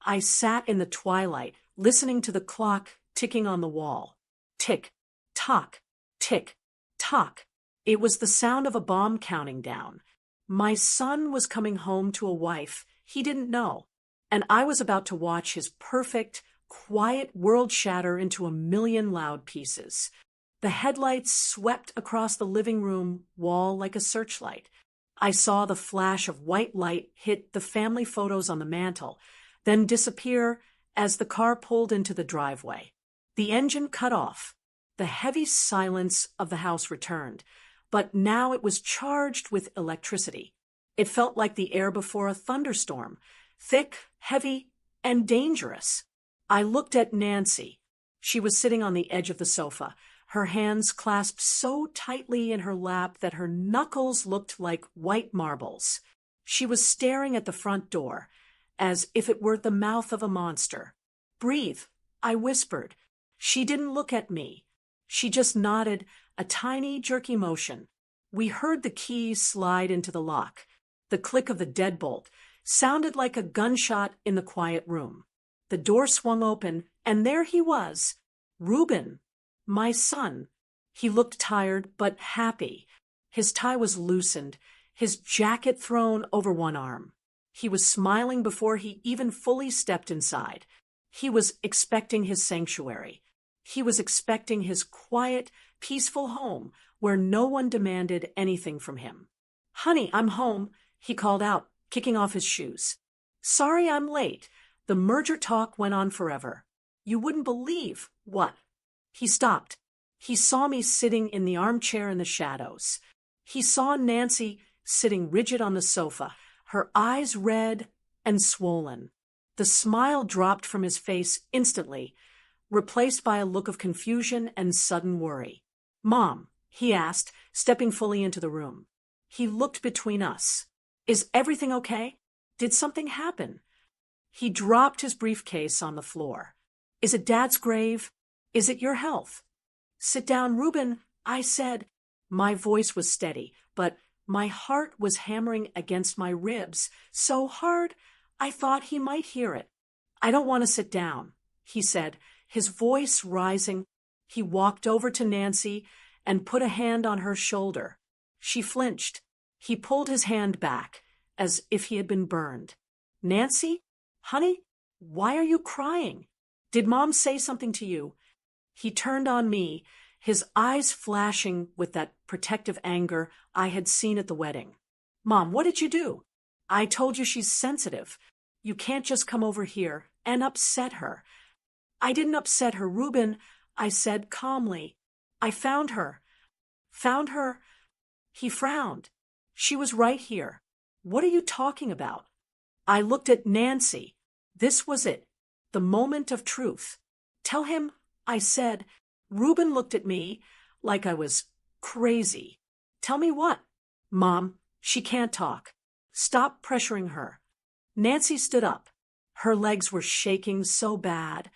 I sat in the twilight, listening to the clock ticking on the wall. Tick, tock, tick, tock. It was the sound of a bomb counting down. My son was coming home to a wife he didn't know, and I was about to watch his perfect, quiet world shatter into a million loud pieces. The headlights swept across the living room wall like a searchlight. I saw the flash of white light hit the family photos on the mantel, then disappear as the car pulled into the driveway. The engine cut off. The heavy silence of the house returned, but now it was charged with electricity. It felt like the air before a thunderstorm, thick, heavy, and dangerous. I looked at Nancy. She was sitting on the edge of the sofa, her hands clasped so tightly in her lap that her knuckles looked like white marbles. She was staring at the front door, as if it were the mouth of a monster. "Breathe," I whispered. She didn't look at me. She just nodded, a tiny, jerky motion. We heard the key slide into the lock. The click of the deadbolt sounded like a gunshot in the quiet room. The door swung open, and there he was, Reuben, my son. He looked tired but happy. His tie was loosened, his jacket thrown over one arm. He was smiling before he even fully stepped inside. He was expecting his sanctuary. He was expecting his quiet, peaceful home where no one demanded anything from him. "Honey, I'm home," he called out, kicking off his shoes. "Sorry I'm late." The merger talk went on forever. "You wouldn't believe what?" He stopped. He saw me sitting in the armchair in the shadows. He saw Nancy sitting rigid on the sofa, her eyes red and swollen. The smile dropped from his face instantly, replaced by a look of confusion and sudden worry. "Mom," he asked, stepping fully into the room. He looked between us. "Is everything okay? Did something happen?" He dropped his briefcase on the floor. "Is it Dad's grave? Is it your health?" "Sit down, Reuben," I said. My voice was steady, but my heart was hammering against my ribs so hard I thought he might hear it. I don't want to sit down, he said, his voice rising. He walked over to Nancy and put a hand on her shoulder. She flinched. He pulled his hand back, as if he had been burned. Nancy? Honey? Why are you crying? Did Mom say something to you? He turned on me, his eyes flashing with that protective anger I had seen at the wedding. Mom, what did you do? I told you she's sensitive. You can't just come over here and upset her. I didn't upset her, Reuben, I said calmly. I found her. Found her? He frowned. She was right here. What are you talking about? I looked at Nancy. This was it. The moment of truth. Tell him, I said. Reuben looked at me like I was crazy. Tell me what? Mom, she can't talk. Stop pressuring her. Nancy stood up. Her legs were shaking so bad.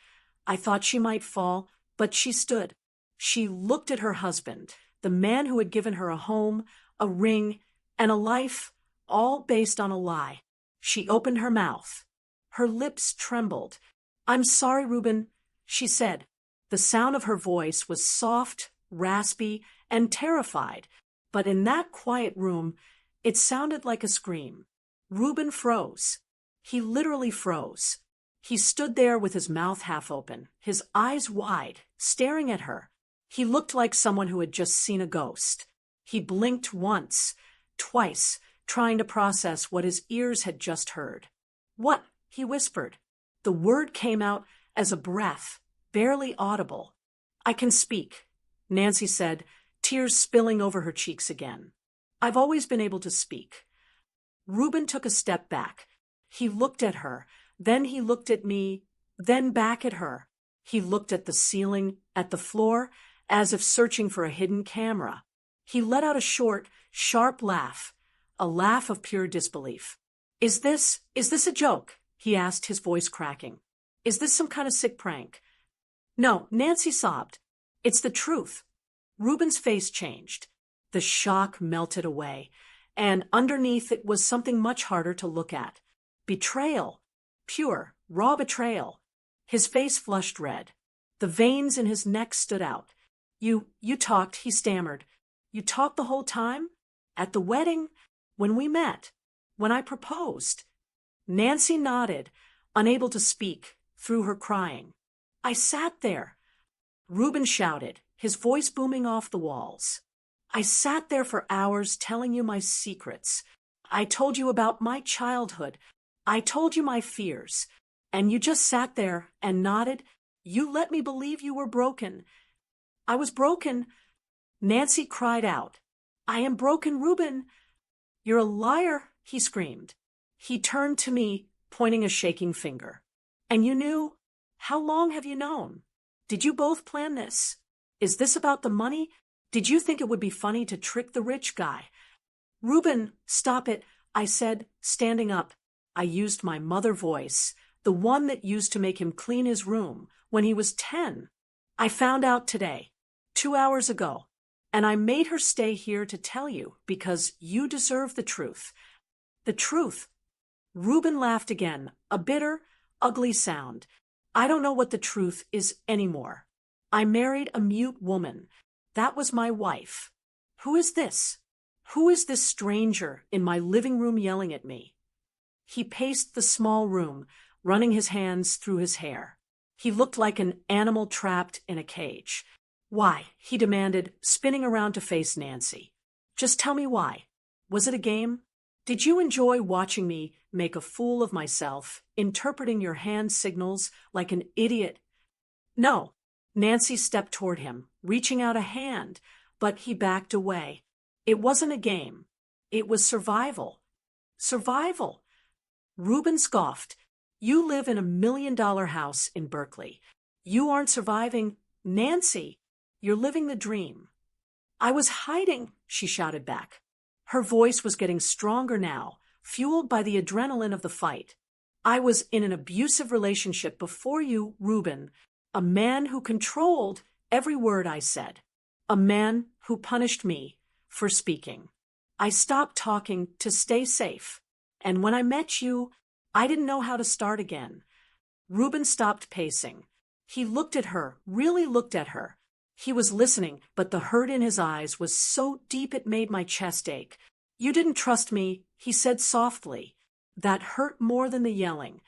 I thought she might fall, but she stood. She looked at her husband, the man who had given her a home, a ring, and a life, all based on a lie. She opened her mouth. Her lips trembled. I'm sorry, Reuben, she said. The sound of her voice was soft, raspy, and terrified, but in that quiet room, it sounded like a scream. Reuben froze. He literally froze. He stood there with his mouth half open, his eyes wide, staring at her. He looked like someone who had just seen a ghost. He blinked once, twice, trying to process what his ears had just heard. What? He whispered. The word came out as a breath, barely audible. I can speak, Nancy said, tears spilling over her cheeks again. I've always been able to speak. Reuben took a step back. He looked at her, then he looked at me, then back at her. He looked at the ceiling, at the floor, as if searching for a hidden camera. He let out a short, sharp laugh, a laugh of pure disbelief. Is this a joke? He asked, his voice cracking. Is this some kind of sick prank? No, Nancy sobbed. It's the truth. Reuben's face changed. The shock melted away, and underneath it was something much harder to look at. Betrayal. Pure, raw betrayal. His face flushed red. The veins in his neck stood out. You talked, he stammered. You talked the whole time? At the wedding? When we met? When I proposed? Nancy nodded, unable to speak, through her crying. I sat there. Reuben shouted, his voice booming off the walls. I sat there for hours telling you my secrets. I told you about my childhood. I told you my fears. And you just sat there and nodded. You let me believe you were broken. I was broken. Nancy cried out. I am broken, Reuben. You're a liar, he screamed. He turned to me, pointing a shaking finger. And you knew? How long have you known? Did you both plan this? Is this about the money? Did you think it would be funny to trick the rich guy? Reuben, stop it, I said, standing up. I used my mother voice, the one that used to make him clean his room when he was 10. I found out today, 2 hours ago, and I made her stay here to tell you because you deserve the truth. The truth. Reuben laughed again, a bitter, ugly sound. I don't know what the truth is anymore. I married a mute woman. That was my wife. Who is this? Who is this stranger in my living room yelling at me? He paced the small room, running his hands through his hair. He looked like an animal trapped in a cage. Why? He demanded, spinning around to face Nancy. Just tell me why. Was it a game? Did you enjoy watching me make a fool of myself, interpreting your hand signals like an idiot? No. Nancy stepped toward him, reaching out a hand, but he backed away. It wasn't a game. It was survival. Survival. Reuben scoffed. You live in $1 million house in Berkeley. You aren't surviving. Nancy, you're living the dream. I was hiding, she shouted back. Her voice was getting stronger now, fueled by the adrenaline of the fight. I was in an abusive relationship before you, Reuben, a man who controlled every word I said, a man who punished me, for speaking. I stopped talking to stay safe. And when I met you, I didn't know how to start again. Reuben stopped pacing. He looked at her, really looked at her. He was listening, but the hurt in his eyes was so deep it made my chest ache. You didn't trust me, he said softly. That hurt more than the yelling.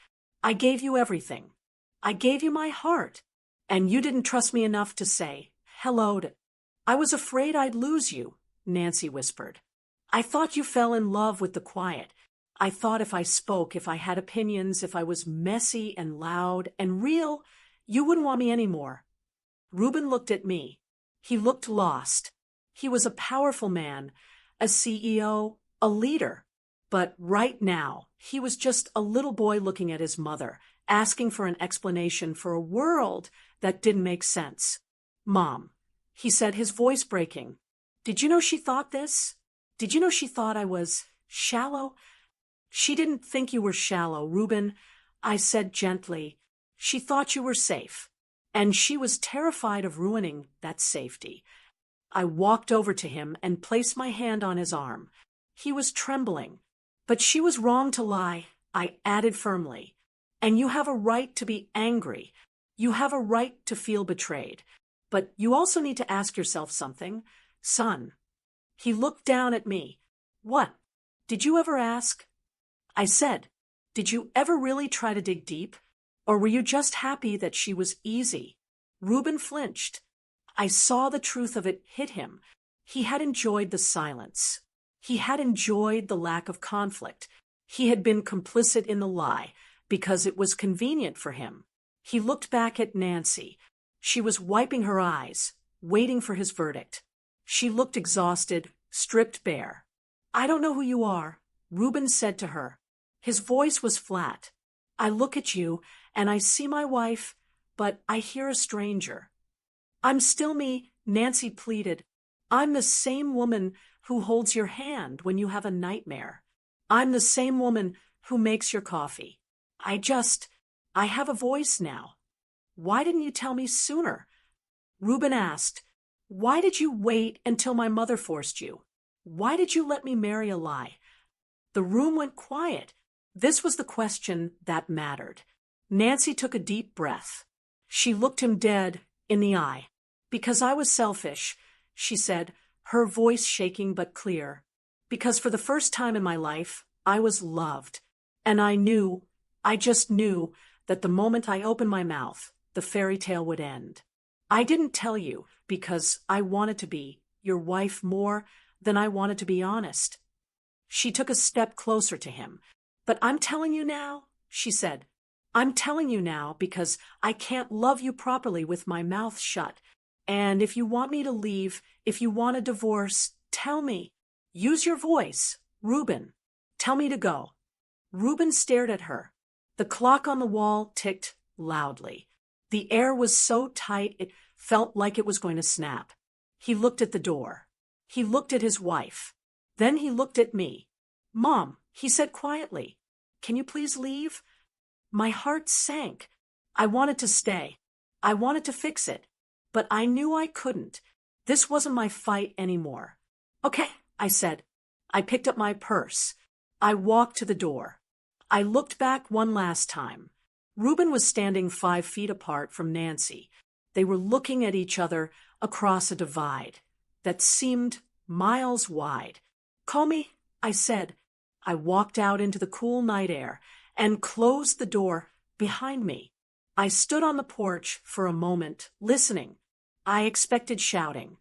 I gave you everything. I gave you my heart. And you didn't trust me enough to say hello to... I was afraid I'd lose you, Nancy whispered. I thought you fell in love with the quiet. I thought if I spoke, if I had opinions, if I was messy and loud and real, you wouldn't want me anymore. Reuben looked at me. He looked lost. He was a powerful man, a CEO, a leader. But right now, he was just a little boy looking at his mother, asking for an explanation for a world that didn't make sense. Mom, he said, his voice breaking. Did you know she thought this? Did you know she thought I was shallow? She didn't think you were shallow, Reuben, I said gently. She thought you were safe, and she was terrified of ruining that safety. I walked over to him and placed my hand on his arm. He was trembling, but she was wrong to lie, I added firmly. And you have a right to be angry. You have a right to feel betrayed. But you also need to ask yourself something. Son. He looked down at me. What? Did you ever ask? I said, did you ever really try to dig deep? Or were you just happy that she was easy? Reuben flinched. I saw the truth of it hit him. He had enjoyed the silence. He had enjoyed the lack of conflict. He had been complicit in the lie because it was convenient for him. He looked back at Nancy. She was wiping her eyes, waiting for his verdict. She looked exhausted, stripped bare. I don't know who you are, Reuben said to her. His voice was flat. I look at you, and I see my wife, but I hear a stranger. I'm still me, Nancy pleaded. I'm the same woman who holds your hand when you have a nightmare. I'm the same woman who makes your coffee. I have a voice now. Why didn't you tell me sooner? Reuben asked, why did you wait until my mother forced you? Why did you let me marry a lie? The room went quiet. This was the question that mattered. Nancy took a deep breath. She looked him dead in the eye. Because I was selfish, she said, her voice shaking but clear. Because for the first time in my life, I was loved. And I just knew that the moment I opened my mouth, the fairy tale would end. I didn't tell you because I wanted to be your wife more than I wanted to be honest. She took a step closer to him. But I'm telling you now, she said. I'm telling you now because I can't love you properly with my mouth shut. And if you want me to leave, if you want a divorce, tell me. Use your voice, Reuben. Tell me to go. Reuben stared at her. The clock on the wall ticked loudly. The air was so tight it felt like it was going to snap. He looked at the door. He looked at his wife. Then he looked at me. Mom, he said quietly, can you please leave? My heart sank. I wanted to stay. I wanted to fix it. But I knew I couldn't. This wasn't my fight anymore. Okay, I said. I picked up my purse. I walked to the door. I looked back one last time. Reuben was standing 5 feet apart from Nancy. They were looking at each other across a divide that seemed miles wide. Call me, I said. I walked out into the cool night air and closed the door behind me. I stood on the porch for a moment, listening. I expected shouting.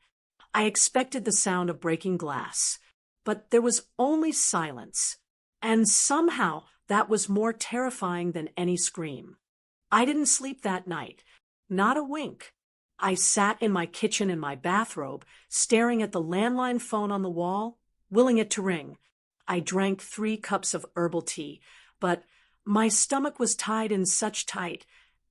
I expected the sound of breaking glass. But there was only silence. And somehow that was more terrifying than any scream. I didn't sleep that night. Not a wink. I sat in my kitchen in my bathrobe, staring at the landline phone on the wall, willing it to ring. I drank 3 cups of herbal tea, but my stomach was tied in such tight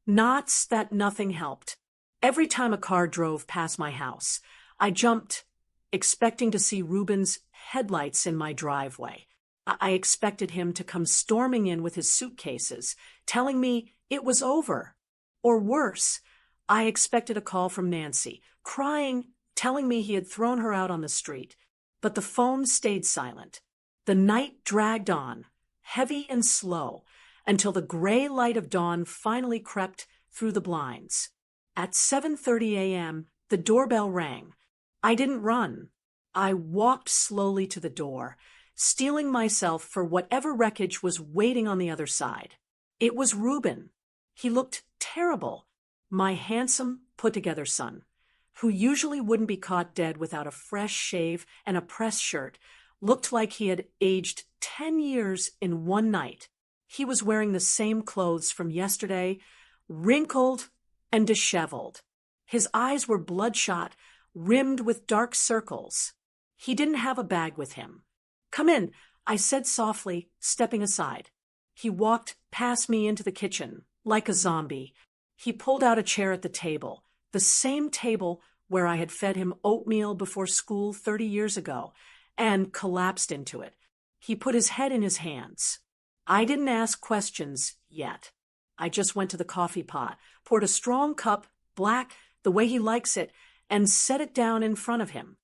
knots that nothing helped. Every time a car drove past my house, I jumped, expecting to see Reuben's headlights in my driveway. I expected him to come storming in with his suitcases, telling me it was over. Or worse, I expected a call from Nancy, crying, telling me he had thrown her out on the street. but the phone stayed silent. The night dragged on, heavy and slow, until the gray light of dawn finally crept through the blinds. At 7:30 a.m., the doorbell rang. I didn't run. I walked slowly to the door, steeling myself for whatever wreckage was waiting on the other side. It was Reuben. He looked terrible. My handsome, put-together son, who usually wouldn't be caught dead without a fresh shave and a press shirt, looked like he had aged 10 years in one night. He was wearing the same clothes from yesterday, wrinkled and disheveled. His eyes were bloodshot, rimmed with dark circles. He didn't have a bag with him. "Come in," I said softly, stepping aside. He walked past me into the kitchen, like a zombie. He pulled out a chair at the table, the same table where I had fed him oatmeal before school 30 years ago, and collapsed into it. He put his head in his hands. I didn't ask questions yet. I just went to the coffee pot, poured a strong cup, black, the way he likes it, and set it down in front of him.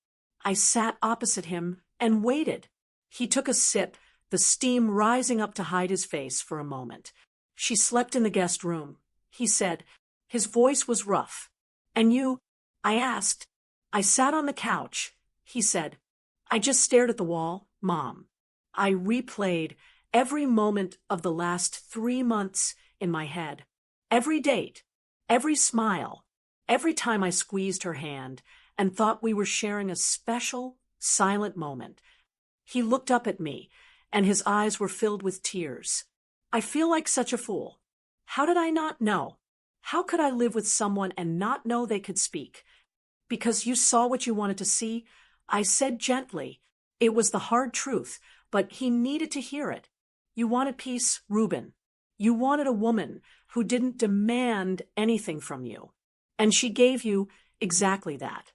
I sat opposite him and waited. He took a sip, the steam rising up to hide his face for a moment. "She slept in the guest room," he said. His voice was rough. "And you?" I asked. "I sat on the couch," he said. "I just stared at the wall, Mom." I replayed every moment of the last 3 months in my head. Every date, every smile, every time I squeezed her hand and thought we were sharing a special, silent moment. He looked up at me, and his eyes were filled with tears. "I feel like such a fool. How did I not know? How could I live with someone and not know they could speak? Because you saw what you wanted to see," I said gently. It was the hard truth, but he needed to hear it. "You wanted peace, Reuben. You wanted a woman who didn't demand anything from you. And she gave you exactly that."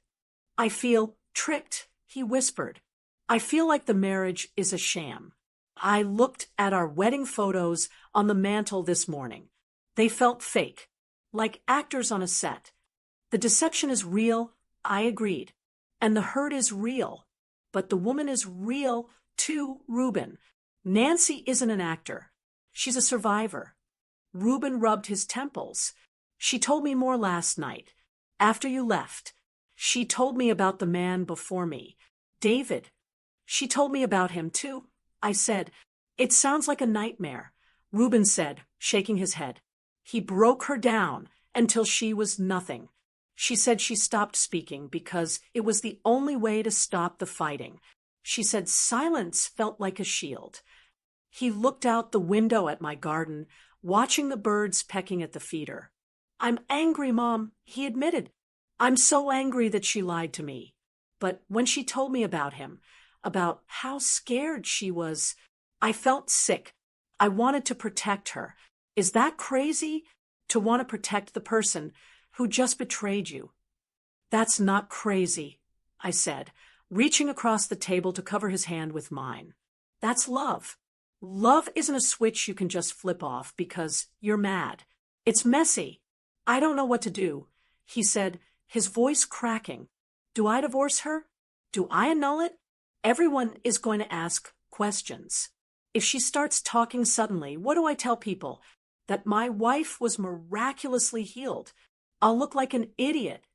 "I feel tricked," he whispered. "I feel like the marriage is a sham." I looked at our wedding photos on the mantle this morning. They felt fake, like actors on a set. The deception is real, I agreed. And the hurt is real. But the woman is real too, Reuben. Nancy isn't an actor. She's a survivor. Reuben rubbed his temples. "She told me more last night. After you left. She told me about the man before me, David. She told me about him too," I said. "It sounds like a nightmare," Reuben said, shaking his head. "He broke her down until she was nothing. She said she stopped speaking because it was the only way to stop the fighting. She said silence felt like a shield." He looked out the window at my garden, watching the birds pecking at the feeder. "I'm angry, Mom," he admitted. "I'm so angry that she lied to me. But when she told me about him, about how scared she was, I felt sick. I wanted to protect her. Is that crazy? To want to protect the person who just betrayed you?" "That's not crazy," I said, reaching across the table to cover his hand with mine. "That's love. Love isn't a switch you can just flip off because you're mad. It's messy. I don't know what to do," he said, his voice cracking. "Do I divorce her? Do I annul it? Everyone is going to ask questions. If she starts talking suddenly, what do I tell people? That my wife was miraculously healed. I'll look like an idiot."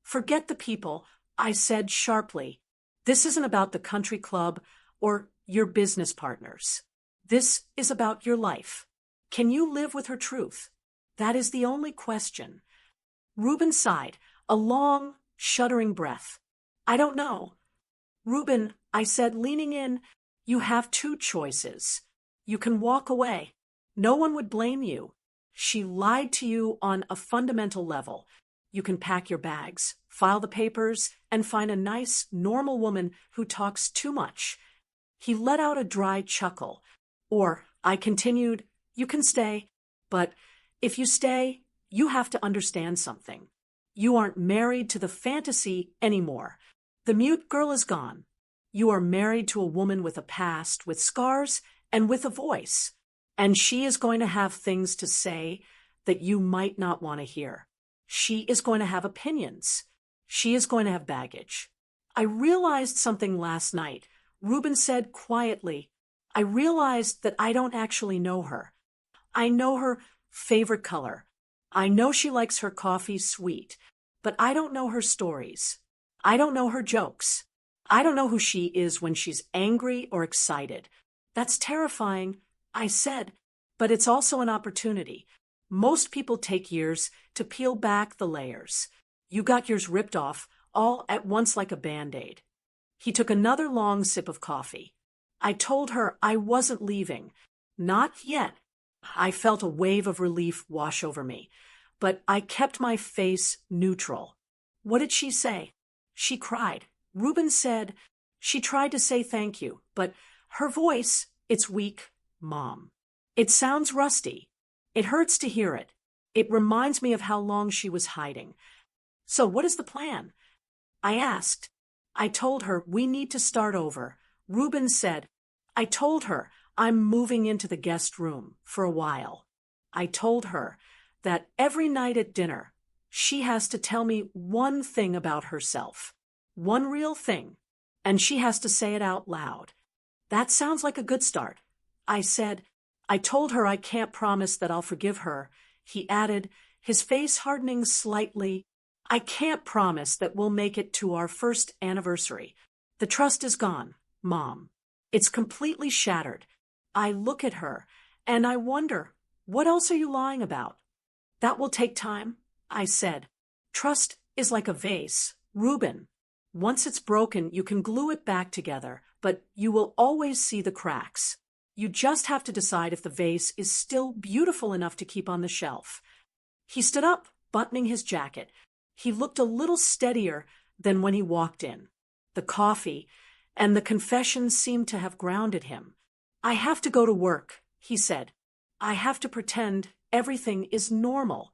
"Forget the people," I said sharply. "This isn't about the country club or your business partners. This is about your life. Can you live with her truth? That is the only question." Reuben sighed, a long, shuddering breath. "I don't know." "Reuben," I said, leaning in, "you have 2 choices. You can walk away. No one would blame you. She lied to you on a fundamental level. You can pack your bags, file the papers, and find a nice, normal woman who talks too much." He let out a dry chuckle. "Or," I continued, "you can stay. But if you stay, you have to understand something. You aren't married to the fantasy anymore. The mute girl is gone. You are married to a woman with a past, with scars, and with a voice. And she is going to have things to say that you might not want to hear. She is going to have opinions. She is going to have baggage. I realized something last night. Reuben said quietly. I realized that I don't actually know her. I know her favorite color. I know she likes her coffee sweet, but I don't know her stories. I don't know her jokes. I don't know who she is when she's angry or excited. That's terrifying, I said, but it's also an opportunity. Most people take years to peel back the layers. You got yours ripped off all at once like a Band-Aid. He took another long sip of coffee. I told her I wasn't leaving. Not yet. I felt a wave of relief wash over me, but I kept my face neutral. What did she say? She cried. Reuben said she tried to say thank you, but her voice, it's weak, Mom. It sounds rusty. It hurts to hear it. It reminds me of how long she was hiding. So what is the plan? I asked. I told her we need to start over. Reuben said, I told her I'm moving into the guest room for a while. I told her that every night at dinner, she has to tell me one thing about herself, one real thing, and she has to say it out loud. That sounds like a good start. I said, I told her I can't promise that I'll forgive her. He added, his face hardening slightly, I can't promise that we'll make it to our first anniversary. The trust is gone, Mom. It's completely shattered. I look at her, and I wonder, what else are you lying about? That will take time, I said. Trust is like a vase, Reuben. Once it's broken, you can glue it back together, but you will always see the cracks. You just have to decide if the vase is still beautiful enough to keep on the shelf. He stood up, buttoning his jacket. He looked a little steadier than when he walked in. The coffee and the confession seemed to have grounded him. I have to go to work, he said. I have to pretend everything is normal.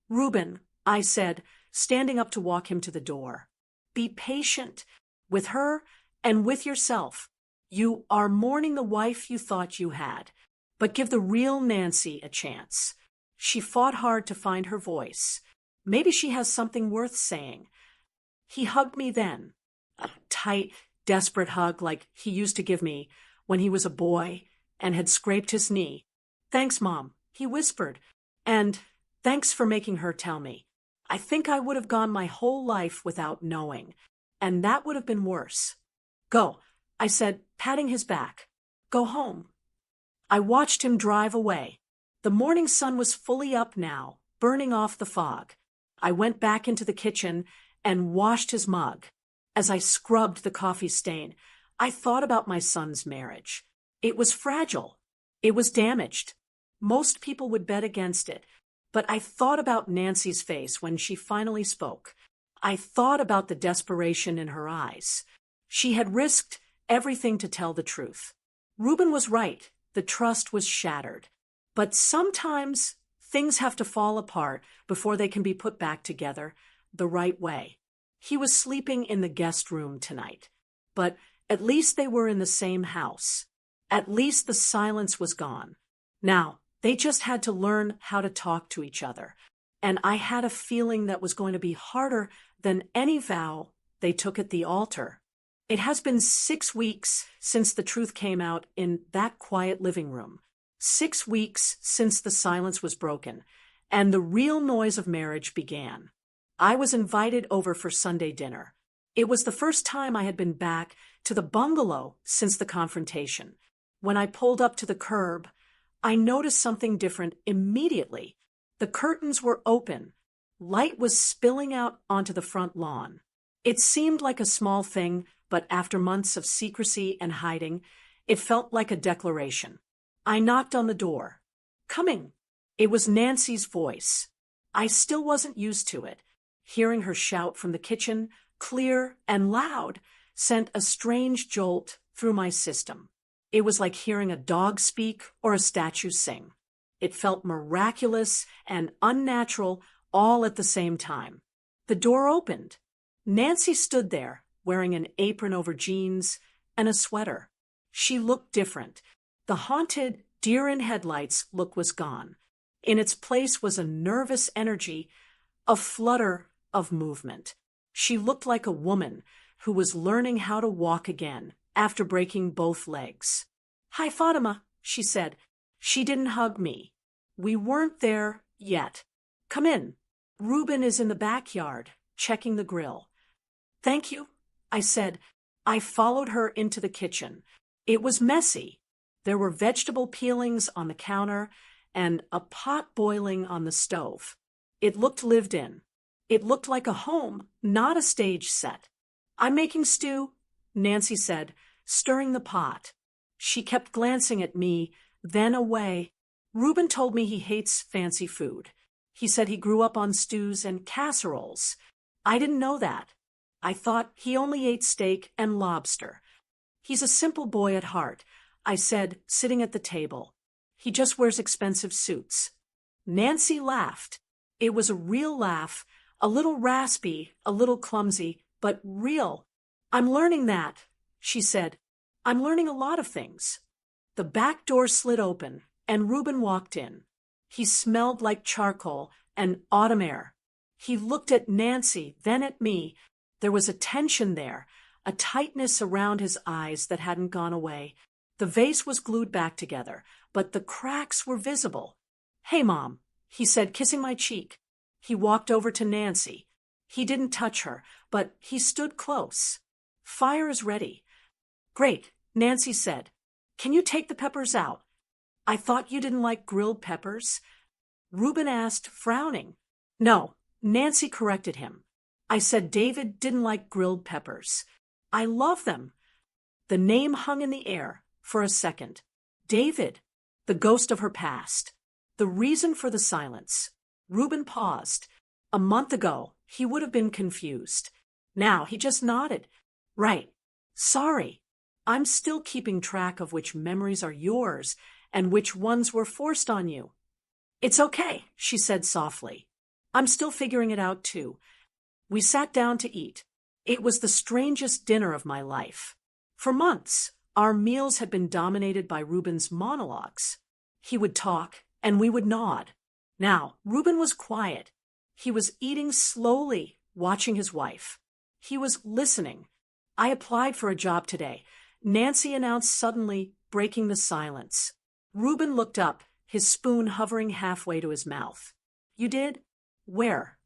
Reuben, I said, standing up to walk him to the door. Be patient with her and with yourself. You are mourning the wife you thought you had, but give the real Nancy a chance. She fought hard to find her voice. Maybe she has something worth saying. He hugged me then, a tight, desperate hug like he used to give me when he was a boy and had scraped his knee. Thanks, Mom, he whispered, and thanks for making her tell me. I think I would have gone my whole life without knowing, and that would have been worse. Go, I said, patting his back. Go home. I watched him drive away. The morning sun was fully up now, burning off the fog. I went back into the kitchen and washed his mug. As I scrubbed the coffee stain, I thought about my son's marriage. It was fragile. It was damaged. Most people would bet against it, but I thought about Nancy's face when she finally spoke. I thought about the desperation in her eyes. She had risked everything to tell the truth. Reuben was right. The trust was shattered. But sometimes things have to fall apart before they can be put back together the right way. He was sleeping in the guest room tonight, but at least they were in the same house. At least the silence was gone. Now, they just had to learn how to talk to each other, and I had a feeling that was going to be harder than any vow they took at the altar. It has been 6 weeks since the truth came out in that quiet living room. 6 weeks since the silence was broken, and the real noise of marriage began. I was invited over for Sunday dinner. It was the first time I had been back to the bungalow since the confrontation. When I pulled up to the curb, I noticed something different immediately. The curtains were open. Light was spilling out onto the front lawn. It seemed like a small thing, but after months of secrecy and hiding, it felt like a declaration. I knocked on the door. Coming. It was Nancy's voice. I still wasn't used to it. Hearing her shout from the kitchen, clear and loud, sent a strange jolt through my system. It was like hearing a dog speak or a statue sing. It felt miraculous and unnatural all at the same time. The door opened. Nancy stood there, wearing an apron over jeans and a sweater. She looked different. The haunted deer-in-headlights look was gone. In its place was a nervous energy, a flutter of movement. She looked like a woman who was learning how to walk again after breaking both legs. "Hi, Fatima," she said. She didn't hug me. We weren't there yet. "Come in. Reuben is in the backyard, checking the grill." "Thank you," I said. I followed her into the kitchen. It was messy. There were vegetable peelings on the counter and a pot boiling on the stove. It looked lived in. It looked like a home, not a stage set. "I'm making stew," Nancy said, stirring the pot. She kept glancing at me, then away. "Reuben told me he hates fancy food. He said he grew up on stews and casseroles. I didn't know that. I thought he only ate steak and lobster. He's a simple boy at heart," I said, sitting at the table. "He just wears expensive suits." Nancy laughed. It was a real laugh, a little raspy, a little clumsy, but real. "I'm learning that," she said. "I'm learning a lot of things." The back door slid open, and Reuben walked in. He smelled like charcoal and autumn air. He looked at Nancy, then at me. There was a tension there, a tightness around his eyes that hadn't gone away. The vase was glued back together, but the cracks were visible. "Hey, Mom," he said, kissing my cheek. He walked over to Nancy. He didn't touch her, but he stood close. "Fire is ready." "Great," Nancy said. "Can you take the peppers out?" "I thought you didn't like grilled peppers," Reuben asked, frowning. "No," Nancy corrected him. I said David didn't like grilled peppers. "I love them." The name hung in the air for a second. David, the ghost of her past. The reason for the silence. Reuben paused. A month ago, he would have been confused. Now he just nodded. "Right. Sorry. I'm still keeping track of which memories are yours and which ones were forced on you." "It's okay," she said softly. "I'm still figuring it out too." We sat down to eat. It was the strangest dinner of my life. For months, our meals had been dominated by Reuben's monologues. He would talk, and we would nod. Now, Reuben was quiet. He was eating slowly, watching his wife. He was listening. "I applied for a job today," Nancy announced suddenly, breaking the silence. Reuben looked up, his spoon hovering halfway to his mouth. "You did? Where?"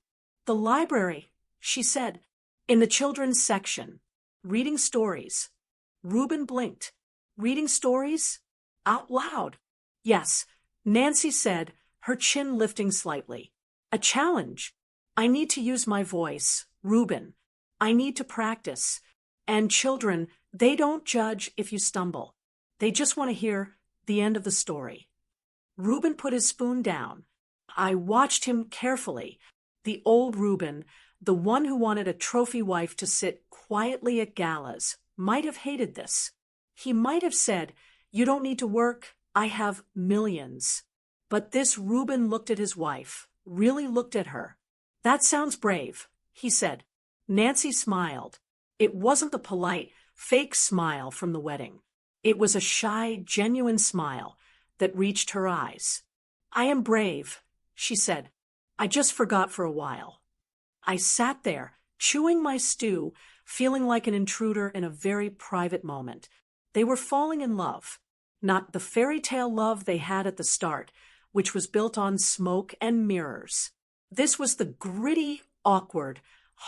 "The library," she said. "In the children's section. Reading stories." Reuben blinked. "Reading stories? Out loud?" "Yes," Nancy said, her chin lifting slightly. "A challenge. I need to use my voice, Reuben. I need to practice. And children, they don't judge if you stumble. They just want to hear the end of the story." Reuben put his spoon down. I watched him carefully. The old Reuben, the one who wanted a trophy wife to sit quietly at galas, might have hated this. He might have said, "You don't need to work. I have millions." But this Reuben looked at his wife, really looked at her. "That sounds brave," he said. Nancy smiled. It wasn't the polite, fake smile from the wedding. It was a shy, genuine smile that reached her eyes. "I am brave," she said. "I just forgot for a while." I sat there, chewing my stew, feeling like an intruder in a very private moment. They were falling in love. Not the fairy tale love they had at the start, which was built on smoke and mirrors. This was the gritty, awkward,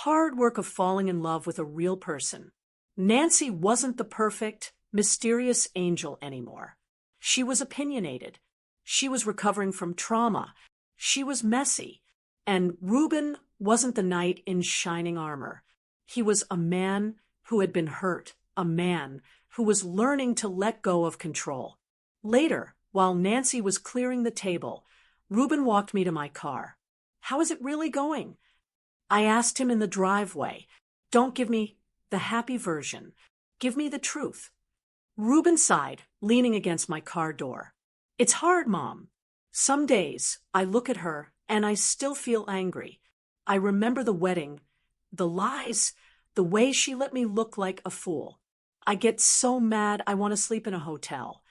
hard work of falling in love with a real person. Nancy wasn't the perfect, mysterious angel anymore. She was opinionated. She was recovering from trauma. She was messy. And Reuben wasn't the knight in shining armor. He was a man who had been hurt, a man who was learning to let go of control. Later, while Nancy was clearing the table, Reuben walked me to my car. "How is it really going?" I asked him in the driveway. "Don't give me the happy version. Give me the truth." Reuben sighed, leaning against my car door. "It's hard, Mom. Some days I look at her and I still feel angry. I remember the wedding, the lies, the way she let me look like a fool. I get so mad I want to sleep in a hotel."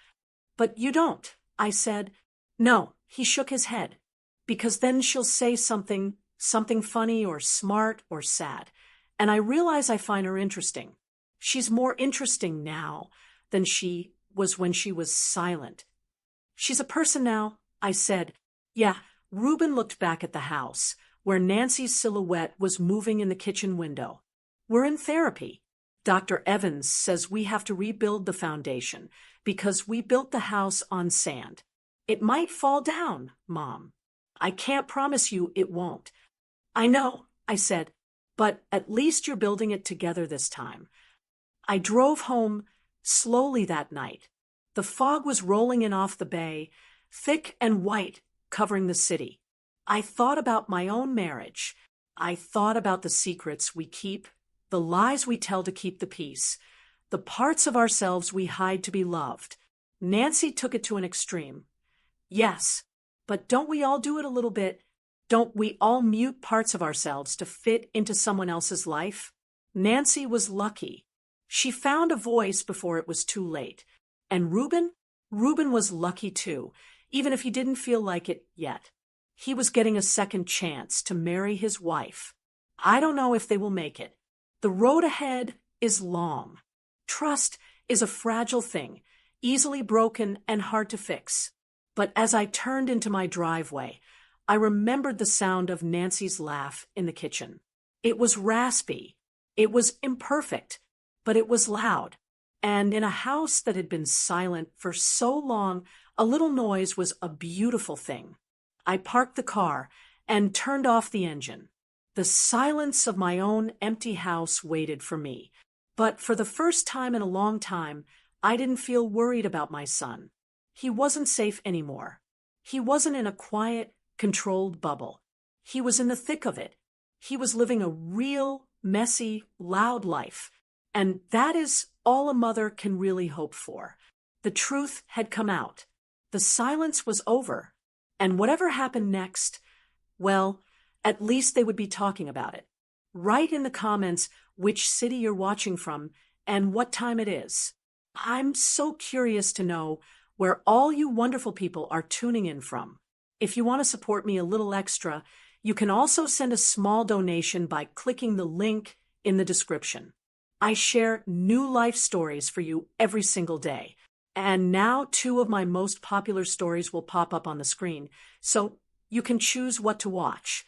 "But you don't," I said. "No," he shook his head. "Because then she'll say something funny or smart or sad. and I realize I find her interesting. She's more interesting now than she was when she was silent. She's a person now, I said. Yeah, Reuben looked back at the house, where Nancy's silhouette was moving in the kitchen window. We're in therapy. Dr. Evans says we have to rebuild the foundation because we built the house on sand. It might fall down, Mom. I can't promise you it won't. I know, I said, but at least you're building it together this time. I drove home slowly that night. The fog was rolling in off the bay, thick and white, covering the city. I thought about my own marriage. I thought about the secrets we keep, the lies we tell to keep the peace, the parts of ourselves we hide to be loved. Nancy took it to an extreme. Yes, but don't we all do it a little bit? Don't we all mute parts of ourselves to fit into someone else's life? Nancy was lucky. She found a voice before it was too late. And Reuben was lucky too, even if he didn't feel like it yet. He was getting a second chance to marry his wife. I don't know if they will make it. The road ahead is long. Trust is a fragile thing, easily broken and hard to fix. But as I turned into my driveway, I remembered the sound of Nancy's laugh in the kitchen. It was raspy. It was imperfect, but it was loud. And in a house that had been silent for so long, a little noise was a beautiful thing. I parked the car and turned off the engine. The silence of my own empty house waited for me. But for the first time in a long time, I didn't feel worried about my son. He wasn't safe anymore. He wasn't in a quiet, controlled bubble. He was in the thick of it. He was living a real, messy, loud life. And that is all a mother can really hope for. The truth had come out. The silence was over. And whatever happened next, well, at least they would be talking about it. Write in the comments which city you're watching from and what time it is. I'm so curious to know where all you wonderful people are tuning in from. If you want to support me a little extra, you can also send a small donation by clicking the link in the description. I share new life stories for you every single day. And now 2 of my most popular stories will pop up on the screen, so you can choose what to watch.